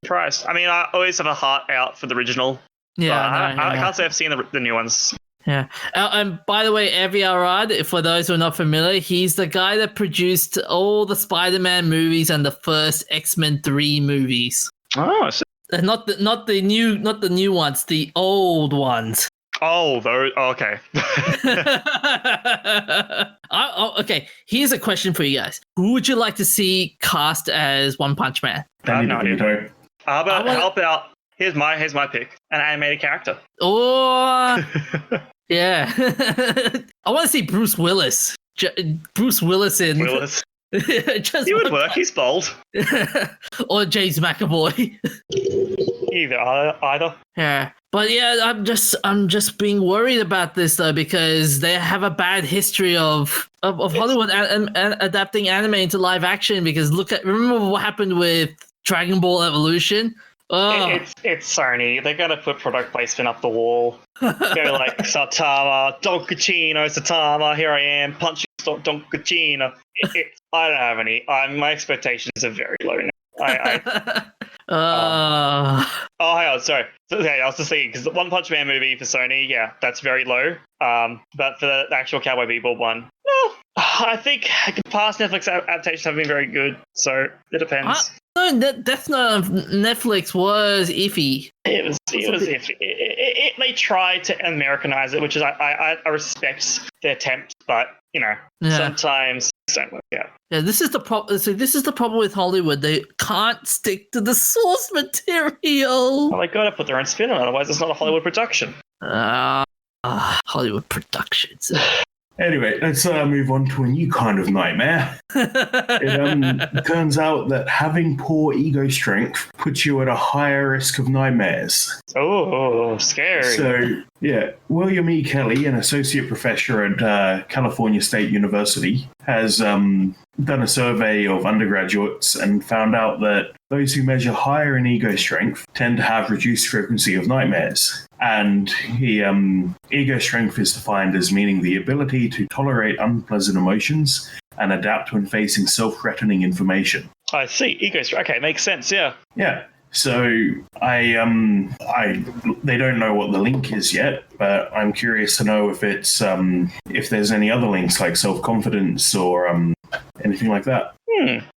Christ. I mean, I always have a heart out for the original.
Yeah,
I can't say I've seen the new ones.
Yeah. And by the way, Avi Arad, for those who are not familiar, he's the guy that produced all the Spider-Man movies and the first X-Men 3 movies.
Oh, I see.
Not the new ones, the old ones.
Oh, those. Oh, okay.
Okay. Here's a question for you guys: who would you like to see cast as One Punch Man?
I have no idea. How about? Here's my pick: an animated character.
Oh, yeah. I want to see Bruce Willis. Bruce Willis in.
Willis.
Just
He would
one
work. He's bold.
or James McAvoy.
Either.
Yeah, but yeah, I'm just being worried about this though because they have a bad history of Hollywood adapting anime into live action. Because remember what happened with Dragon Ball Evolution? Oh.
It's Sony. They're gonna put product placement up the wall. Go like Saitama, Don Cucino, Saitama. Here I am, punching Don Cucino. I don't have any. My expectations are very low now. Oh, hang on, sorry. Okay, I was just thinking because the One Punch Man movie for Sony, yeah, that's very low. But for the actual Cowboy Bebop one, no, I think past Netflix adaptations have been very good. So it depends.
No, Death Note of Netflix was iffy.
It was iffy. They tried to Americanize it, which is I respect their attempt, but sometimes it don't work out.
Yeah, this is the problem. So this is the problem with Hollywood. They can't stick to the source material.
Well, they gotta put their own spin on it, otherwise it's not a Hollywood production.
Hollywood productions.
Anyway, let's move on to a new kind of nightmare. It turns out that having poor ego strength puts you at a higher risk of nightmares.
Oh, scary.
So, yeah, William E. Kelly, an associate professor at California State University, has done a survey of undergraduates and found out that those who measure higher in ego strength tend to have reduced frequency of nightmares. And ego strength is defined as meaning the ability to tolerate unpleasant emotions and adapt when facing self-threatening information.
I see. Ego strength. Okay, makes sense. Yeah.
Yeah. So they don't know what the link is yet, but I'm curious to know if it's if there's any other links like self-confidence or anything like that.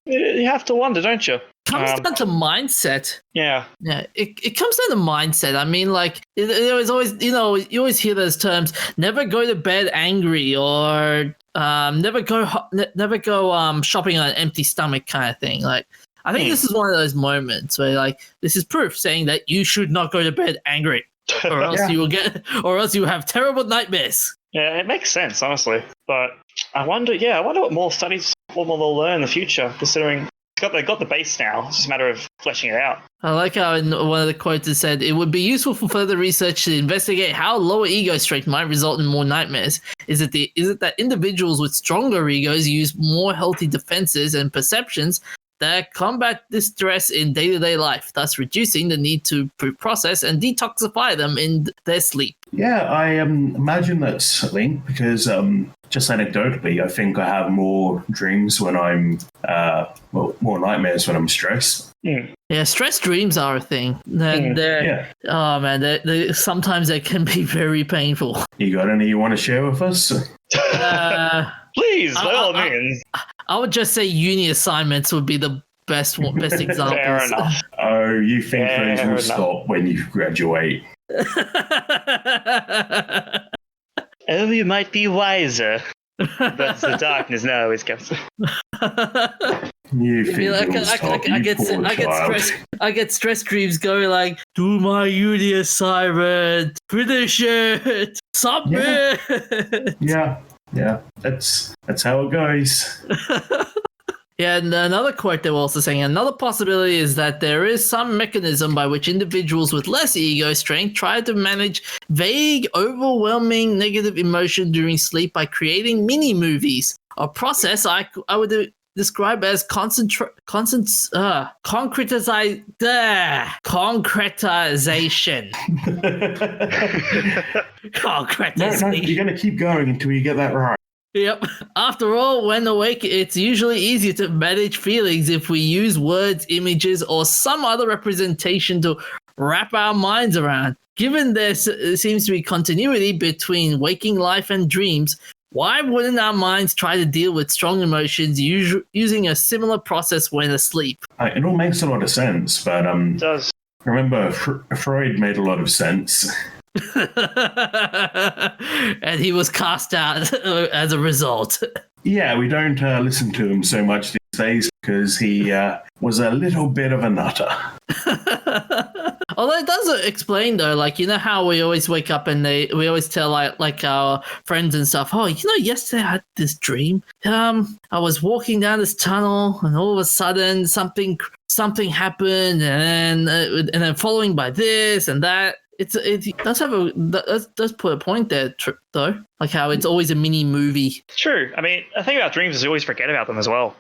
You have to wonder, don't you?
Comes down to mindset.
Yeah.
It comes down to mindset. I mean, like there was always, you always hear those terms: never go to bed angry, or never go shopping on an empty stomach, kind of thing. Like, I think this is one of those moments where, like, this is proof saying that you should not go to bed angry, or else or else you have terrible nightmares.
Yeah, it makes sense, honestly. But I wonder what more studies, what more they'll learn in the future, considering they've got the base now. It's just a matter of fleshing it out.
I like how in one of the quotes it said, it would be useful for further research to investigate how lower ego strength might result in more nightmares. Is it that individuals with stronger egos use more healthy defenses and perceptions that combat distress in day-to-day life, thus reducing the need to process and detoxify them in their sleep?
Yeah, I imagine that's a link because just anecdotally, I think I have more dreams when I'm, more nightmares when I'm stressed.
Yeah, stress dreams are a thing. Oh man, sometimes they can be very painful.
You got any you want to share with us?
Please, by all means.
I would just say uni assignments would be the best examples.
Fair enough.
Oh, you think those will stop when you graduate?
Oh, you might be wiser, but the darkness now always comes.
You think it'll stop,
I get stress dreams going like, do my uni assignment, finish it, submit.
Yeah, that's how it goes.
Yeah, and another quote they were also saying, another possibility is that there is some mechanism by which individuals with less ego strength try to manage vague, overwhelming negative emotion during sleep by creating mini movies, a process I would describe as concretization.
No, you're going to keep going until you get that right.
Yep. After all, when awake, it's usually easier to manage feelings if we use words, images, or some other representation to wrap our minds around. Given there seems to be continuity between waking life and dreams, why wouldn't our minds try to deal with strong emotions using a similar process when asleep?
It all makes a lot of sense, but
It does.
Remember, Freud made a lot of sense.
And he was cast out as a result.
Yeah, we don't listen to him so much these days because he was a little bit of a nutter.
Although it does explain though, like you know how we always wake up and we always tell like our friends and stuff. Oh, you know, yesterday I had this dream. I was walking down this tunnel and all of a sudden something happened, and then following by this and that. It does have does put a point there though, like how it's always a mini movie.
True. I mean, the thing about dreams is you always forget about them as well.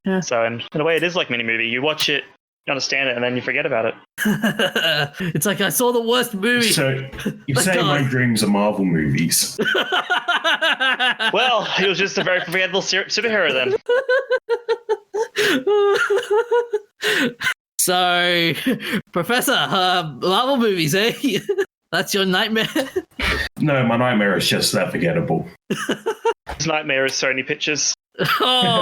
Yeah.
So in a way, it is like mini movie. You watch it, you understand it, and then you forget about it.
It's like I saw the worst movie.
So you say my dreams are Marvel movies.
Well, he was just a very forgettable superhero then.
So, Professor, Marvel movies, eh? That's your nightmare?
No,
my nightmare is just that forgettable.
His nightmare is Sony Pictures.
Oh.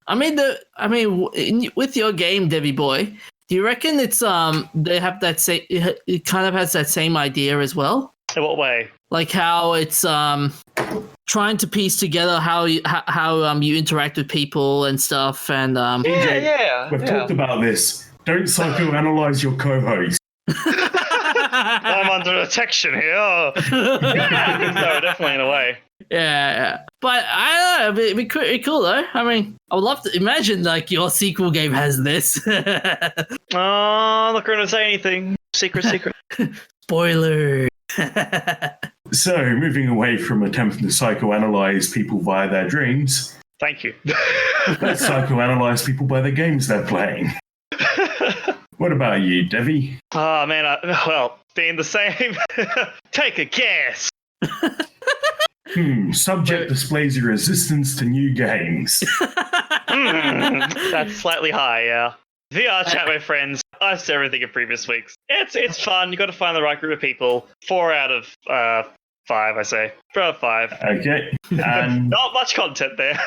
I mean, with your game, Debbie Boy, do you reckon it's they have that same? It kind of has that same idea as well.
In what way?
Like how it's trying to piece together how you interact with people and stuff, and
We've talked about this. Don't psychoanalyze your co-host.
I'm under detection here. No, definitely in a way.
Yeah. But I don't know, it'd be cool though. I mean, I would love to imagine like your sequel game has this.
Oh, I'm not going to say anything. Secret.
Spoiler.
So, moving away from attempting to psychoanalyze people via their dreams.
Thank you.
Let's psychoanalyze people by the games they're playing. What about you, Devi?
Oh, man. Being the same. Take a guess.
Subject displays your resistance to new games.
That's slightly high, yeah. VR chat with friends. I've said everything in previous weeks. It's fun. You got to find the right group of people. 4 out of 5, I say. 4 out of 5.
Okay. And
not much content there.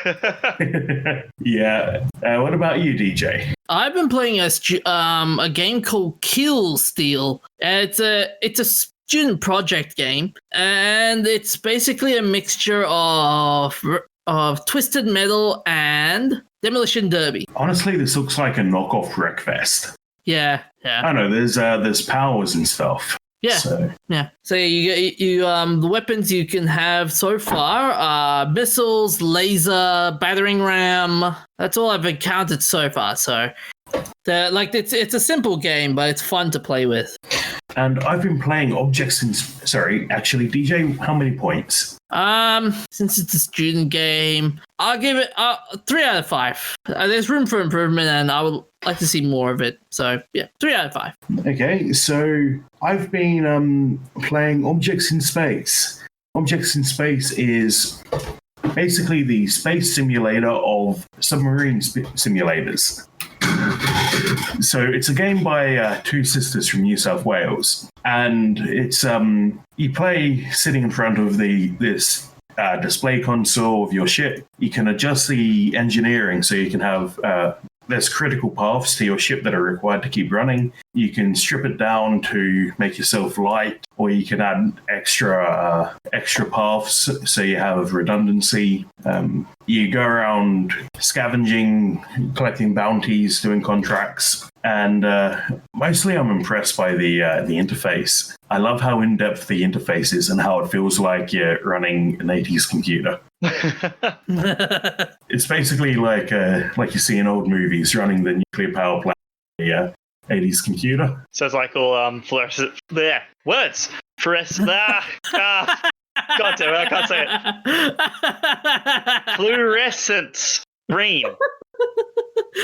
Yeah. What about you, DJ?
I've been playing a game called Kill Steal. It's a student project game, and it's basically a mixture of Twisted Metal and Demolition Derby.
Honestly, this looks like a knockoff Wreckfest.
Yeah.
I know there's powers and stuff.
Yeah.
So
you the weapons you can have so far are missiles, laser, battering ram. That's all I've encountered so far. So it's a simple game, but it's fun to play with.
And I've been playing Objects in... Sorry, actually, DJ, how many points?
Since it's a student game, I'll give it 3 out of 5. There's room for improvement, and I would like to see more of it. So, yeah, 3 out of 5.
Okay, so I've been playing Objects in Space. Objects in Space is basically the space simulator of submarine simulators. So it's a game by two sisters from New South Wales, and it's you play sitting in front of this display console of your ship. You can adjust the engineering so you can have there's critical paths to your ship that are required to keep running. You can strip it down to make yourself light, or you can add extra paths so you have redundancy. You go around scavenging, collecting bounties, doing contracts, and mostly I'm impressed by the interface. I love how in-depth the interface is and how it feels like you're running an 80s computer. It's basically like you see in old movies running the nuclear power plant. Yeah. 80s computer.
So it's like all fluorescent. There. Words. Fluorescent. God damn it, I can't say it. Fluorescent. Green.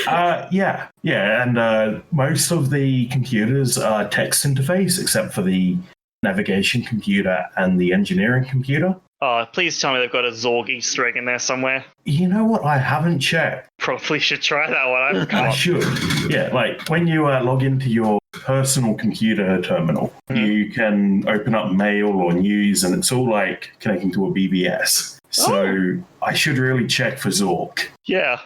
Yeah, and most of the computers are text interface except for the navigation computer and the engineering computer.
Oh, please tell me they've got a Zorg Easter egg in there somewhere.
You know what? I haven't checked.
Probably should try that one.
I should. Yeah, like when you log into your personal computer terminal, you can open up mail or news, and it's all like connecting to a BBS. So I should really check for Zork.
Yeah.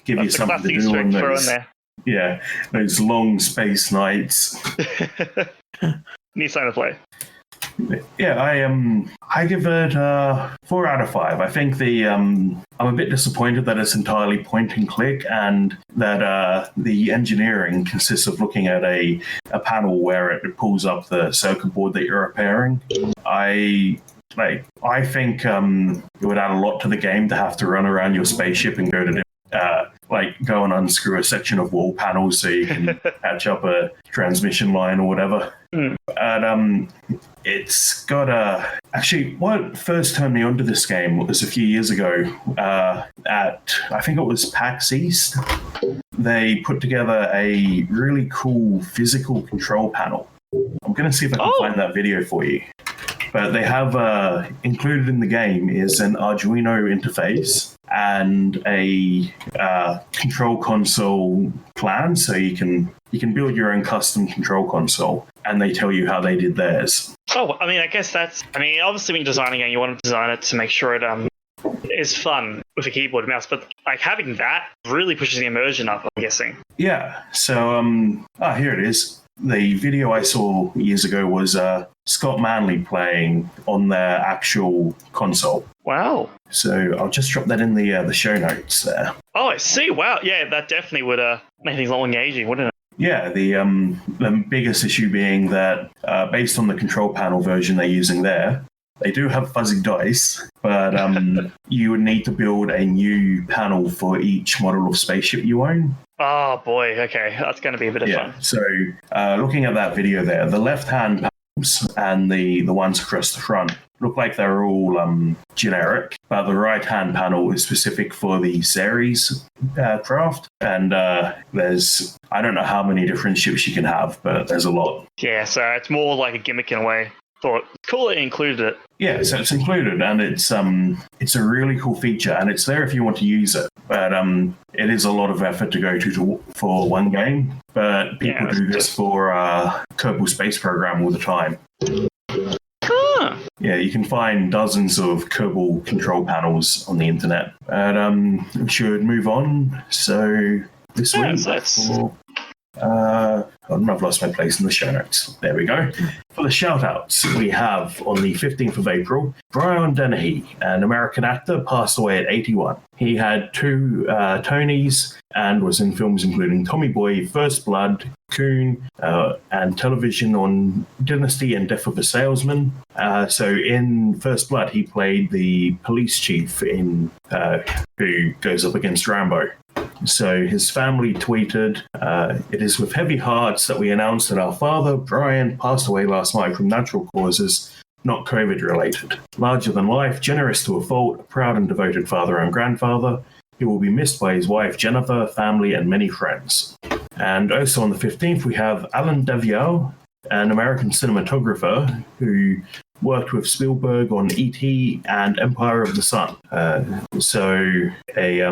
Give
That's
you something to do on those. In there. Yeah, those long space nights.
Need something to play.
I give it 4 out of 5. I think I'm a bit disappointed that it's entirely point and click, and that the engineering consists of looking at a panel where it pulls up the circuit board that you're repairing. I think it would add a lot to the game to have to run around your spaceship and go to go and unscrew a section of wall panels so you can patch up a transmission line or whatever. And it's got actually, what first turned me onto this game was a few years ago at, I think it was PAX East. They put together a really cool physical control panel. I'm going to see if I can find that video for you. But they have included in the game is an Arduino interface and a control console plan, so you can build your own custom control console, and they tell you how they did theirs.
Oh, I mean, I guess obviously when you're designing it, you want to design it to make sure it is fun with a keyboard and mouse, but like having that really pushes the immersion up, I'm guessing.
Yeah. So here it is. The video I saw years ago was Scott Manley playing on their actual console.
Wow.
So I'll just drop that in the show notes there.
Oh, I see. Wow. Yeah, that definitely would make things a lot engaging, wouldn't it?
Yeah, the biggest issue being that based on the control panel version they're using there, they do have fuzzy dice, but you would need to build a new panel for each model of spaceship you own.
Oh boy, okay, that's going to be a bit of fun.
So looking at that video there, the left-hand panels and the ones across the front look like they're all generic, but the right-hand panel is specific for the series craft, and there's, I don't know how many different ships you can have, but there's a lot.
Yeah, so it's more like a gimmick in a way. Thought cool they included it.
Yeah, so it's included, and it's a really cool feature, and it's there if you want to use it. But it is a lot of effort to go to for one game. But people do this for Kerbal Space Program all the time.
Huh.
Yeah, you can find dozens of Kerbal control panels on the internet. And we should move on. So this week, I've lost my place in the show notes. There we go. For the shout-outs, we have on the 15th of April, Brian Dennehy, an American actor, passed away at 81. He had 2 Tonys and was in films including Tommy Boy, First Blood, Coon, and television on Dynasty and Death of a Salesman. So in First Blood, he played the police chief in who goes up against Rambo. So his family tweeted, "It is with heavy hearts that we announce that our father, Brian, passed away last night from natural causes, not COVID-related. Larger than life, generous to a fault, a proud and devoted father and grandfather. He will be missed by his wife, Jennifer, family, and many friends." And also on the 15th, we have Alan Daviau, an American cinematographer who worked with Spielberg on E.T. and Empire of the Sun. So a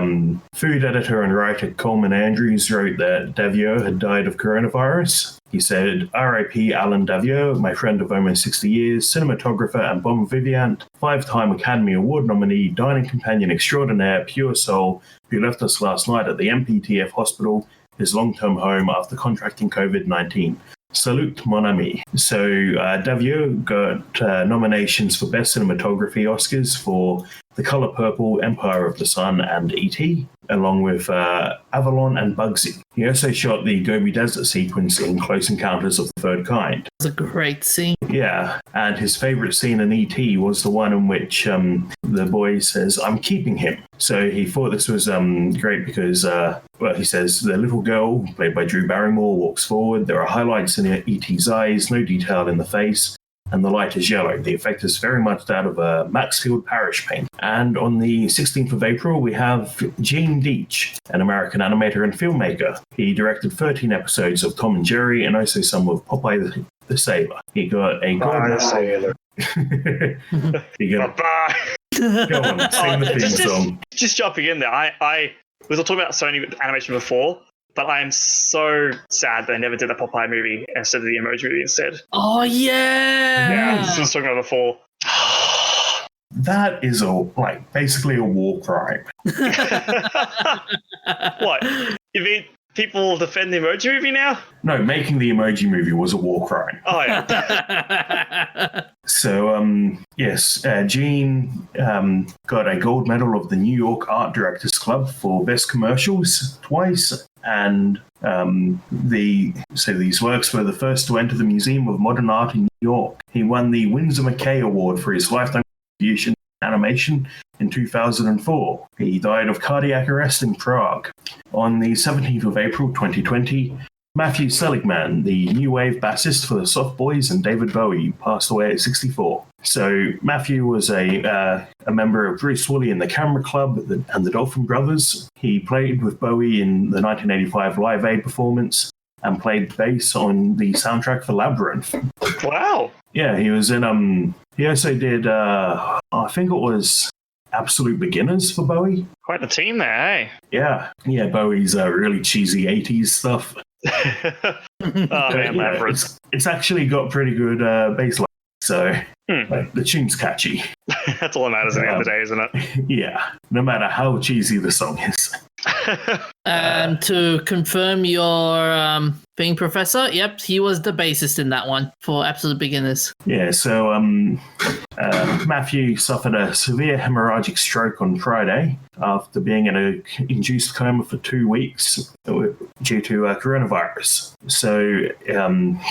food editor and writer, Coleman Andrews, wrote that Daviau had died of coronavirus. He said, "R.I.P. Alan Daviau, my friend of almost 60 years, cinematographer and bon vivant, 5-time Academy Award nominee, dining companion extraordinaire, pure soul, who left us last night at the MPTF hospital, his long-term home after contracting COVID-19. Salute, mon ami." So Daviau got nominations for Best Cinematography Oscars for The Color Purple, Empire of the Sun, and E.T., along with Avalon and Bugsy. He also shot the Gobi Desert sequence in Close Encounters of the Third Kind.
It's a great scene.
Yeah, and his favorite scene in E.T. was the one in which the boy says, "I'm keeping him." So he thought this was great because, he says, the little girl, played by Drew Barrymore, walks forward. There are highlights in E.T.'s eyes, no detail in the face, and the light is yellow. The effect is very much that of a Maxfield Parrish paint. And on the 16th of April, we have Gene Deitch, an American animator and filmmaker. He directed 13 episodes of Tom and Jerry and also some of Popeye the Sailor. He got a
Popeye the Sailor.
Bye. Go on, sing the theme song.
Just jumping in there, I was talking about Sony animation before, but I am so sad they never did a Popeye movie instead of the Emoji movie instead.
Oh, yeah!
Yeah, this was talking about before.
That is basically a war crime.
What? You mean people defend the Emoji Movie now?
No, making the Emoji Movie was a war crime.
Oh, yeah.
So, yes, Gene got a gold medal of the New York Art Directors Club for Best Commercials twice, and these works were the first to enter the Museum of Modern Art in New York. He won the Winsor McKay Award for his lifetime contribution to animation in 2004. He died of cardiac arrest in Prague. On the 17th of April 2020, Matthew Seligman, the new wave bassist for the Soft Boys and David Bowie, passed away at 64. So Matthew was a member of Bruce Woolley and the Camera Club and the Dolphin Brothers. He played with Bowie in the 1985 Live Aid performance and played bass on the soundtrack for Labyrinth.
Wow.
Yeah, he was in, he also did, I think it was Absolute Beginners for Bowie.
Quite a team there,
Yeah, Bowie's really cheesy 80s stuff.
Oh, man, Labyrinth.
It's actually got pretty good bass line, so like, the tune's catchy.
That's all that matters at the end of the day, isn't it?
Yeah, no matter how cheesy the song is.
And to confirm your thing, Professor, yep, he was the bassist in that one for Absolute Beginners.
Yeah, so Matthew suffered a severe hemorrhagic stroke on Friday after being in an induced coma for 2 weeks due to coronavirus. So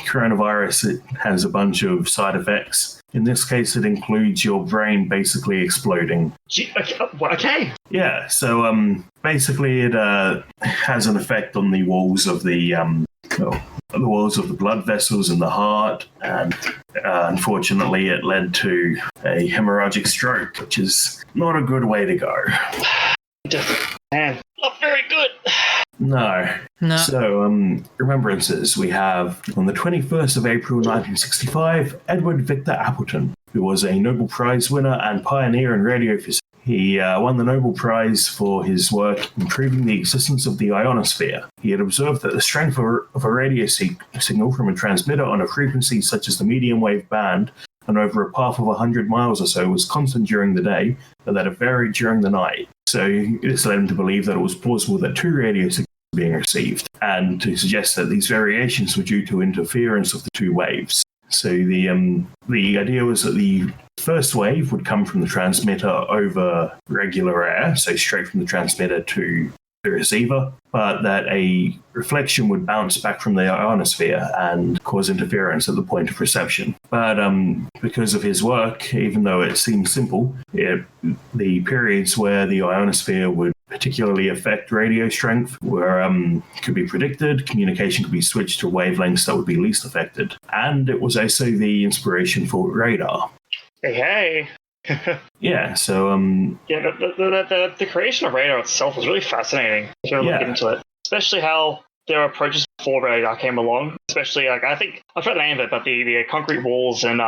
coronavirus, it has a bunch of side effects. In this case, it includes your brain basically exploding.
Okay.
Yeah, so basically it has an effect on the walls of the blood vessels in the heart, and unfortunately it led to a hemorrhagic stroke, which is not a good way to go.
Man, not very good.
No.
No.
So, remembrances. We have, on the 21st of April 1965, Edward Victor Appleton, who was a Nobel Prize winner and pioneer in radio physics. He won the Nobel Prize for his work improving the existence of the ionosphere. He had observed that the strength of a radio signal from a transmitter on a frequency such as the medium wave band and over a path of 100 miles or so was constant during the day, but that it varied during the night. So this led him to believe that it was plausible that two radio signals were being received, and to suggest that these variations were due to interference of the two waves. So the idea was that the first wave would come from the transmitter over regular air, so straight from the transmitter to the receiver, but that a reflection would bounce back from the ionosphere and cause interference at the point of reception. But because of his work, even though it seems simple, the periods where the ionosphere would particularly affect radio strength could be predicted. Communication could be switched to wavelengths that would be least affected. And it was also the inspiration for radar.
Hey.
Yeah, so
Yeah, the creation of radar itself was really fascinating if you look into it. Especially how there were approaches before radar came along. Especially, like, I think, I forgot the name of it, but the concrete walls in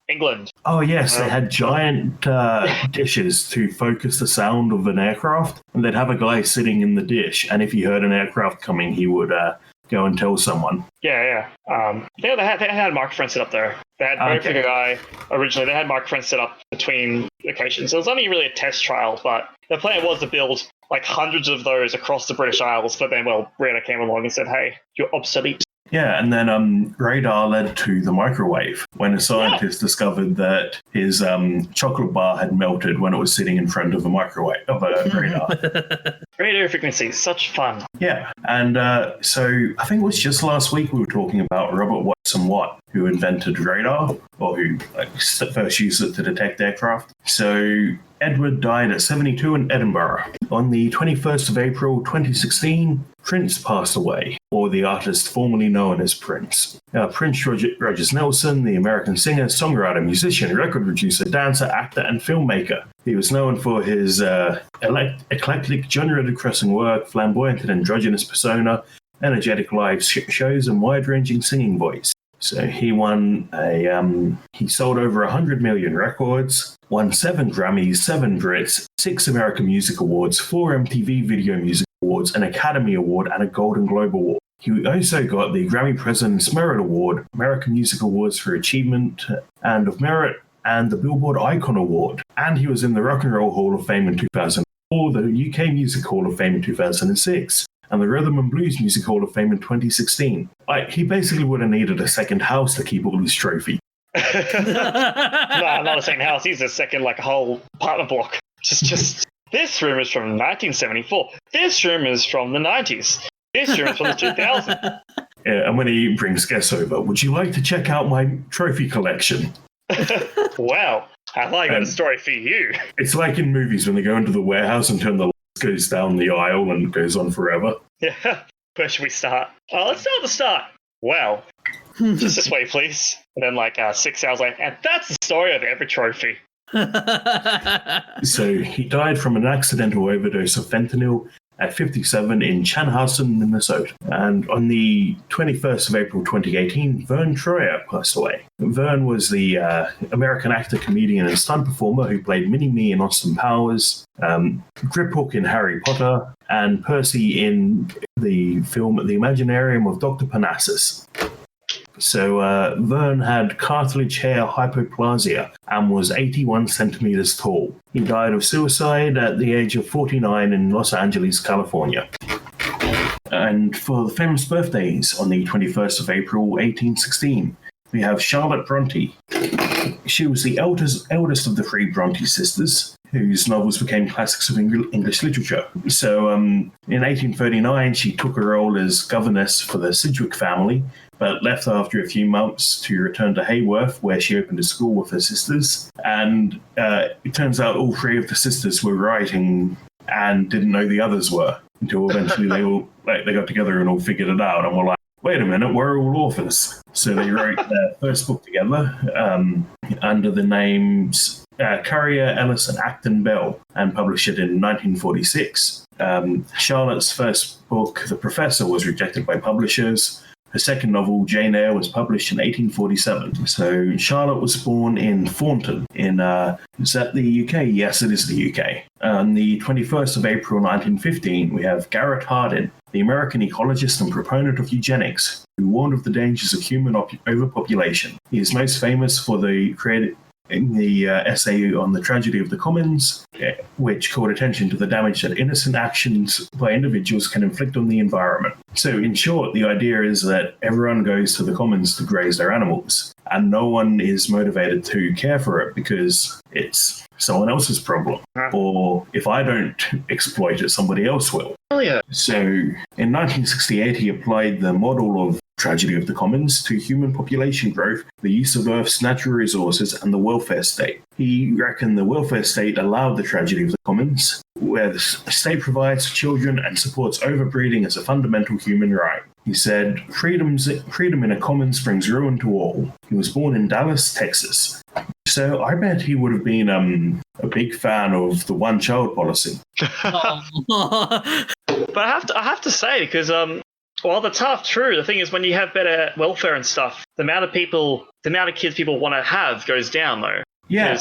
England.
Oh, yes, they had giant dishes to focus the sound of an aircraft, and they'd have a guy sitting in the dish, and if he heard an aircraft coming, he would go and tell someone.
Yeah. They had microphones set up there. They had a guy originally. They had microphones set up between locations. It was only really a test trial, but the plan was to build like hundreds of those across the British Isles. But then, radar came along and said, "Hey, you're obsolete."
Yeah, and then radar led to the microwave when a scientist discovered that his chocolate bar had melted when it was sitting in front of a microwave of a radar.
Radio frequency, such fun.
Yeah, and so I think it was just last week we were talking about Robert Watson Watt, who invented radar, or who first used it to detect aircraft. So Edward died at 72 in Edinburgh. On the 21st of April 2016, Prince passed away, or the artist formerly known as Prince. Prince Rogers Nelson, the American singer, songwriter, musician, record producer, dancer, actor, and filmmaker. He was known for his eclectic, genre-crossing work, flamboyant and androgynous persona, energetic live shows, and wide-ranging singing voice. So he he sold over 100 million records, won 7 Grammys, 7 Brits, 6 American Music Awards, 4 MTV Video Music Awards, an Academy Award, and a Golden Globe Award. He also got the Grammy President's Merit Award, American Music Awards for Achievement and of Merit, and the Billboard Icon Award. And he was in the Rock and Roll Hall of Fame in 2004, the UK Music Hall of Fame in 2006, and the Rhythm and Blues Music Hall of Fame in 2016. He basically would have needed a second house to keep all his trophy.
No, not a second house. He's a second, whole apartment block. Just this room is from 1974. This room is from the 90s. This room is from the 2000s.
Yeah, and when he brings guests over, would you like to check out my trophy collection?
Wow, I like that story for you.
It's like in movies when they go into the warehouse and turn the lights, goes down the aisle and goes on forever.
Yeah, where should we start? Let's start at the start. Wow. Just this way, please. And then 6 hours later, and that's the story of every trophy.
So he died from an accidental overdose of fentanyl at 57 in Chanhassen, Minnesota. And on the 21st of April 2018, Vern Troyer passed away. Vern was the American actor, comedian, and stunt performer who played Mini-Me in Austin Powers, Griphook in Harry Potter, and Percy in the film The Imaginarium of Dr. Parnassus. So Vern had cartilage hair hypoplasia and was 81 centimeters tall. He died of suicide at the age of 49 in Los Angeles, California. And for the famous birthdays on the 21st of April, 1816, we have Charlotte Bronte. She was the eldest of the three Bronte sisters, whose novels became classics of English literature. So in 1839, she took a role as governess for the Sidgwick family, but left after a few months to return to Haworth, where she opened a school with her sisters. And it turns out all three of the sisters were writing and didn't know the others were, until eventually they got together and all figured it out and were like, wait a minute, we're all authors. So they wrote their first book together under the names Currier, Ellis, and Acton Bell, and published it in 1946. Charlotte's first book, The Professor, was rejected by publishers. Her second novel, Jane Eyre, was published in 1847. So Charlotte was born in Thornton is that the UK? Yes, it is the UK. On the 21st of April 1915, we have Garrett Hardin, the American ecologist and proponent of eugenics, who warned of the dangers of human overpopulation. He is most famous for the essay on the tragedy of the commons, which called attention to the damage that innocent actions by individuals can inflict on the environment. So in short, the idea is that everyone goes to the commons to graze their animals, and no one is motivated to care for it because it's someone else's problem. Or if I don't exploit it, somebody else will.
Oh, yeah.
So in 1968, he applied the model of tragedy of the commons to human population growth, the use of Earth's natural resources, and the welfare state. He reckoned the welfare state allowed the tragedy of the commons, where the state provides for children and supports overbreeding as a fundamental human right. He said, freedom in a commons brings ruin to all. He was born in Dallas, Texas. So I bet he would have been a big fan of the one-child policy.
But I have to say, because while that's half true, the thing is when you have better welfare and stuff, the amount of kids people want to have goes down, though.
Yeah.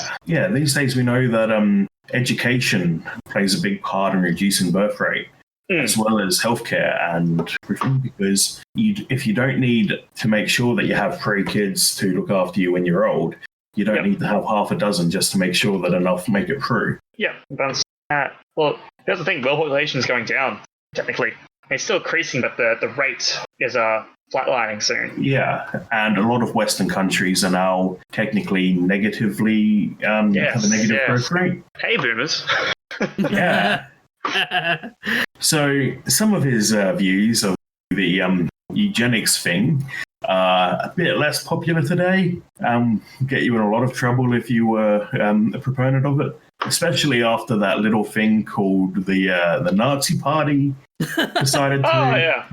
These days we know that education plays a big part in reducing birth rate, as well as healthcare and everything, because if you don't need to make sure that you have 3 kids to look after you when you're old, you don't need to have half a dozen just to make sure that enough make it through.
Yeah, that's well, that's the thing. World population is going down, technically. It's still increasing, but the rate is flatlining soon. Yeah,
and a lot of Western countries are now technically negatively have a negative growth rate.
Hey, boomers.
Yeah. So some of his views of the eugenics thing are a bit less popular today. Get you in a lot of trouble if you were a proponent of it, especially after that little thing called the Nazi Party decided to.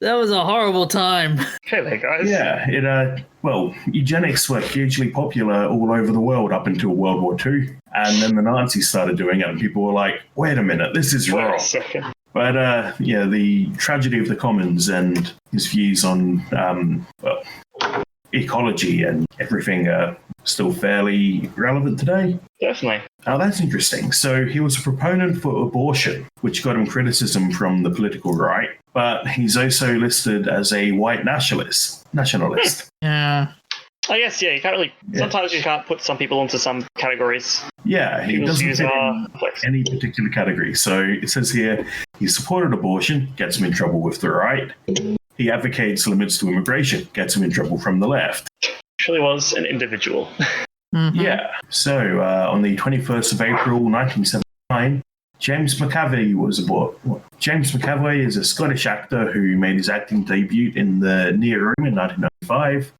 That was a horrible time.
Hey there, guys.
Yeah, eugenics were hugely popular all over the world up until World War II, and then the Nazis started doing it, and people were like, "Wait a minute, this is wrong."
Wait a second.
But the tragedy of the commons and his views on ecology and everything are still fairly relevant today.
Definitely.
Now that's interesting. So he was a proponent for abortion, which got him criticism from the political right, but he's also listed as a white nationalist.
Yeah.
I guess, yeah, you can't really.
Yeah.
Sometimes you can't put some people into some categories.
Yeah, he
People's
doesn't
views
fit
are
in
complex.
any particular category. So it says here, he supported abortion, gets him in trouble with the right. He advocates limits to immigration, gets him in trouble from the left.
Actually was an individual.
Mhm.
Yeah. So on the 21st of April, 1979, James McAvoy was aboard. James McAvoy is a Scottish actor who made his acting debut in The Near Room in 1995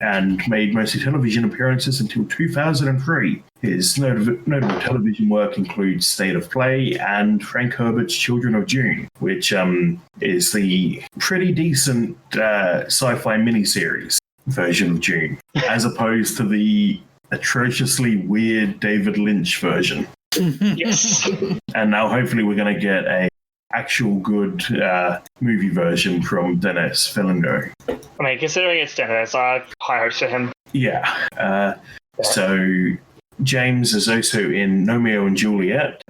and made mostly television appearances until 2003. His notable television work includes State of Play and Frank Herbert's Children of June, which is the pretty decent sci-fi miniseries version of June, as opposed to the atrociously weird David Lynch version.
Yes.
And now hopefully we're going to get a actual good movie version from Denis Villeneuve.
I mean, considering it's Dennis, I have high hopes for him.
Yeah. So James is also in Romeo and Juliet.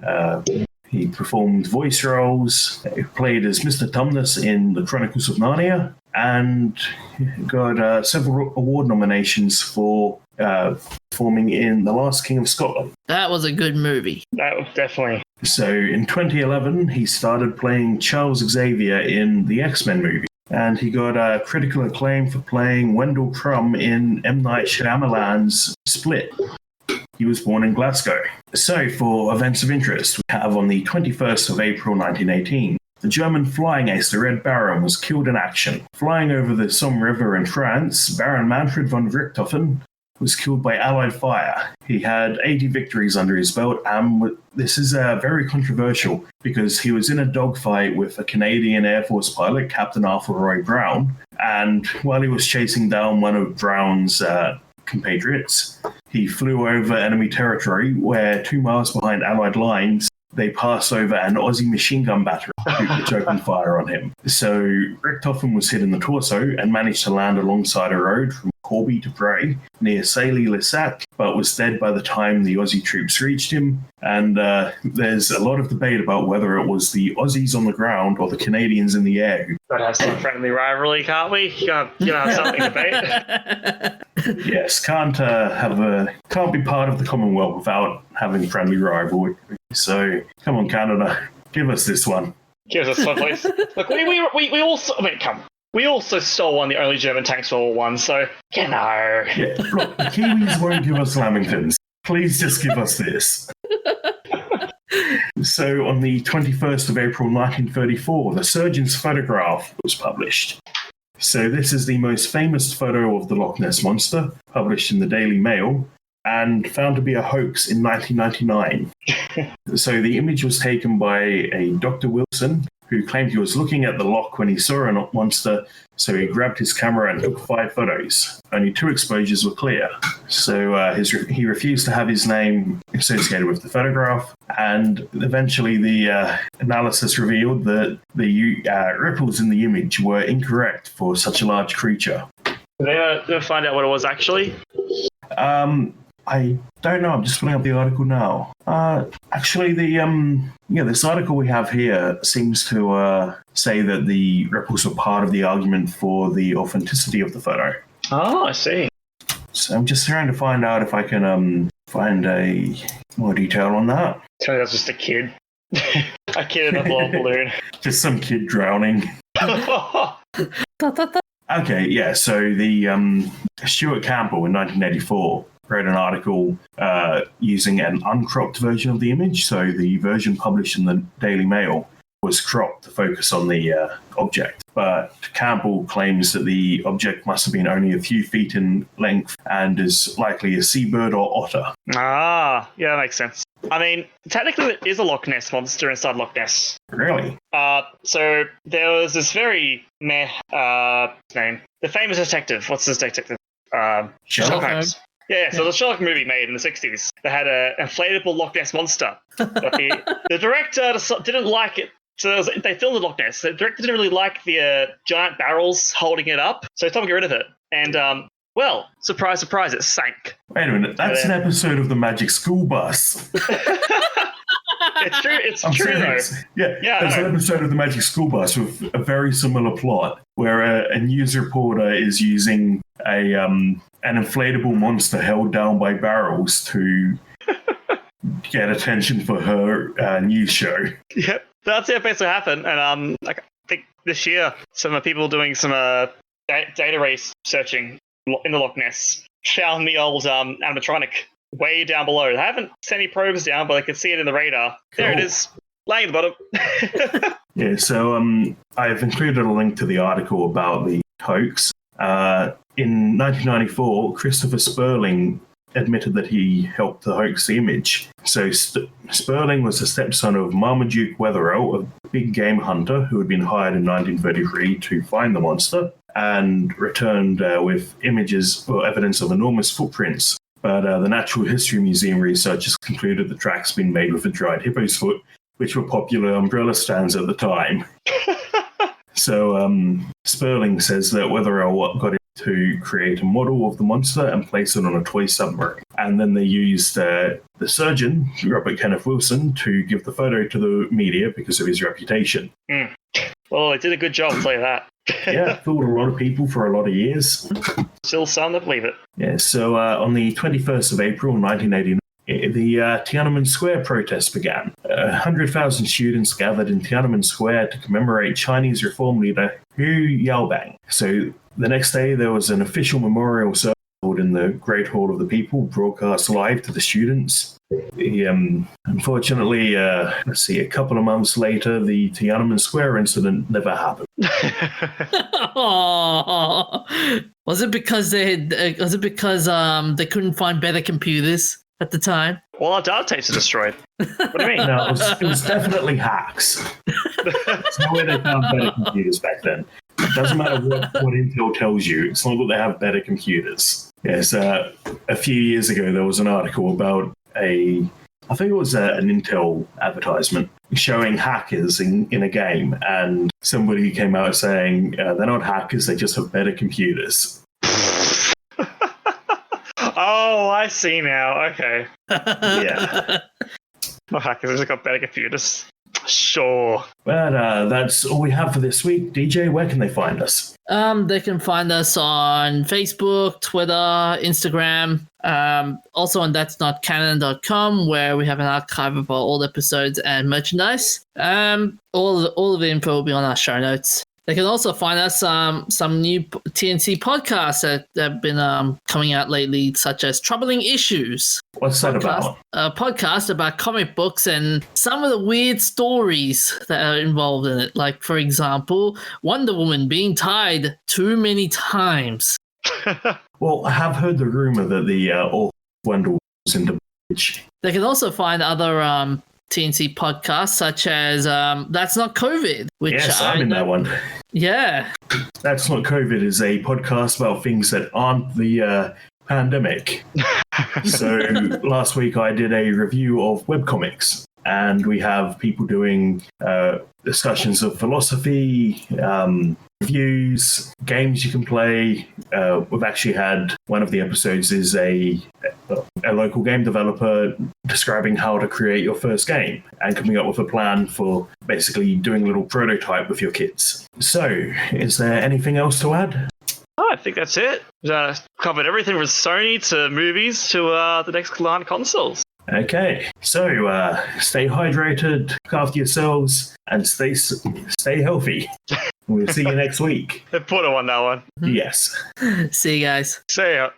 He performed voice roles, he played as Mr. Tumnus in The Chronicles of Narnia, and got several award nominations for performing in The Last King of Scotland.
That was a good movie.
That was definitely.
So in 2011, he started playing Charles Xavier in the X-Men movie. And he got critical acclaim for playing Wendell Crumb in M. Night Shyamalan's Split. He was born in Glasgow. So for events of interest, we have on the 21st of April 1918, the German flying ace, the Red Baron, was killed in action. Flying over the Somme River in France, Baron Manfred von Richthofen was killed by Allied fire. He had 80 victories under his belt, and this is very controversial because he was in a dogfight with a Canadian Air Force pilot, Captain Arthur Roy Brown, and while he was chasing down one of Brown's compatriots, he flew over enemy territory where 2 miles behind Allied lines, they passed over an Aussie machine gun battery which opened fire on him. So Richthofen was hit in the torso and managed to land alongside a road from Corby to Bray near Sailly-le-Sac, but was dead by the time the Aussie troops reached him. And there's a lot of debate about whether it was the Aussies on the ground or the Canadians in the air.
Gotta have some friendly rivalry, can't we? You gotta have something to debate.
Yes, can't be part of the Commonwealth without having friendly rivalry. So come on, Canada, give us this one.
Give us one, please. Look, we also. I mean, come. We also stole one of the only German tanks for World War I, so, you know.
Yeah, look, the Kiwis won't give us Lamingtons. Please just give us this. So on the 21st of April 1934, the surgeon's photograph was published. So this is the most famous photo of the Loch Ness Monster, published in the Daily Mail, and found to be a hoax in 1999. So the image was taken by a Dr. Wilson, who claimed he was looking at the loch when he saw a monster, so he grabbed his camera and took 5 photos. Only 2 exposures were clear. So he refused to have his name associated with the photograph, and eventually the analysis revealed that the ripples in the image were incorrect for such a large creature.
Did they ever find out what it was actually?
I don't know. I'm just pulling up the article now. Actually, this article we have here seems to say that the ripples were part of the argument for the authenticity of the photo.
Oh, I see.
So I'm just trying to find out if I can find a more detail on that.
Tell me that's just a kid. A kid in a blow-up balloon.
Just some kid drowning. Okay, yeah. So the Stuart Campbell in 1984 wrote an article using an uncropped version of the image. So the version published in the Daily Mail was cropped to focus on the object. But Campbell claims that the object must have been only a few feet in length and is likely a seabird or otter.
Ah, yeah, that makes sense. I mean, technically it is a Loch Ness monster inside Loch Ness.
Really?
So there was this very name. The famous detective. What's this detective? Sherlock Holmes. Yeah, so the Sherlock movie made in the 60s, they had an inflatable Loch Ness monster. But the director didn't like it. So they filmed the Loch Ness. The director didn't really like the giant barrels holding it up, so he told him to get rid of it. And, well, surprise, surprise, it sank.
Wait a minute, that's an episode of the Magic School Bus.
It's true. It's true, though.
Yeah, there's an episode of the Magic School Bus with a very similar plot where a news reporter is using an inflatable monster held down by barrels to get attention for her news show.
Yep, that's it. Basically happened, and I think this year some people doing some data race searching in the Loch Ness found the old animatronic way down below. They haven't sent any probes down, but I can see it in the radar. Cool. There it is, laying at the bottom.
Yeah, so I've included a link to the article about the hoax. In 1994, Christopher Sperling admitted that he helped to hoax the image. So Sperling was the stepson of Marmaduke Wetherill, a big game hunter who had been hired in 1933 to find the monster and returned with images or evidence of enormous footprints. But the Natural History Museum researchers concluded the tracks been made with a dried hippo's foot, which were popular umbrella stands at the time. So Sperling says that Wetherill got him to create a model of the monster and place it on a toy submarine. And then they used the surgeon, Robert Kenneth Wilson, to give the photo to the media because of his reputation.
Mm. Well, it did a good job, I'll tell you that.
Yeah, fooled a lot of people for a lot of years.
Still some that believe it.
Yeah, so on the 21st of April 1989, the Tiananmen Square protests began. 100,000 students gathered in Tiananmen Square to commemorate Chinese reform leader Hu Yaobang. So the next day, there was an official memorial service held in the Great Hall of the People, broadcast live to the students. Unfortunately, a couple of months later, the Tiananmen Square incident never happened.
Was it because they couldn't find better computers at the time?
Well, our data tapes are destroyed. What do you mean?
No, it was definitely hacks. There's no way they found better computers back then. It doesn't matter what Intel tells you. It's not that they have better computers. Yes, a few years ago, there was an article about I think it was an Intel advertisement showing hackers in a game, and somebody came out saying they're not hackers, they just have better computers.
Oh, I see now. Okay.
Yeah.
Not hackers, they just got better computers. Sure.
But that's all we have for this week. DJ, where can they find us?
They can find us on Facebook, Twitter, Instagram, also on that'snotcanon.com, where we have an archive of our old episodes and merchandise. All of the info will be on our show notes. They can also find us some new TNC podcasts that have been coming out lately, such as Troubling Issues.
What's that about?
A podcast about comic books and some of the weird stories that are involved in it. Like, for example, Wonder Woman being tied too many times.
Well, I have heard the rumor that the all Wonder Woman was in the bridge.
They can also find other TNC podcasts, such as That's Not COVID. Which
yes, I'm in that one.
Yeah.
That's Not COVID is a podcast about things that aren't the pandemic. So last week I did a review of webcomics, and we have people doing discussions of philosophy, reviews, games you can play. We've actually had one of the episodes is a local game developer describing how to create your first game and coming up with a plan for basically doing a little prototype with your kids. So, is there anything else to add?
I think that's it. Covered everything from Sony to movies to the next line of consoles.
Okay, so stay hydrated, look after yourselves, and stay healthy. We'll see you next week.
Put on that one.
Yes.
See you guys.
See ya.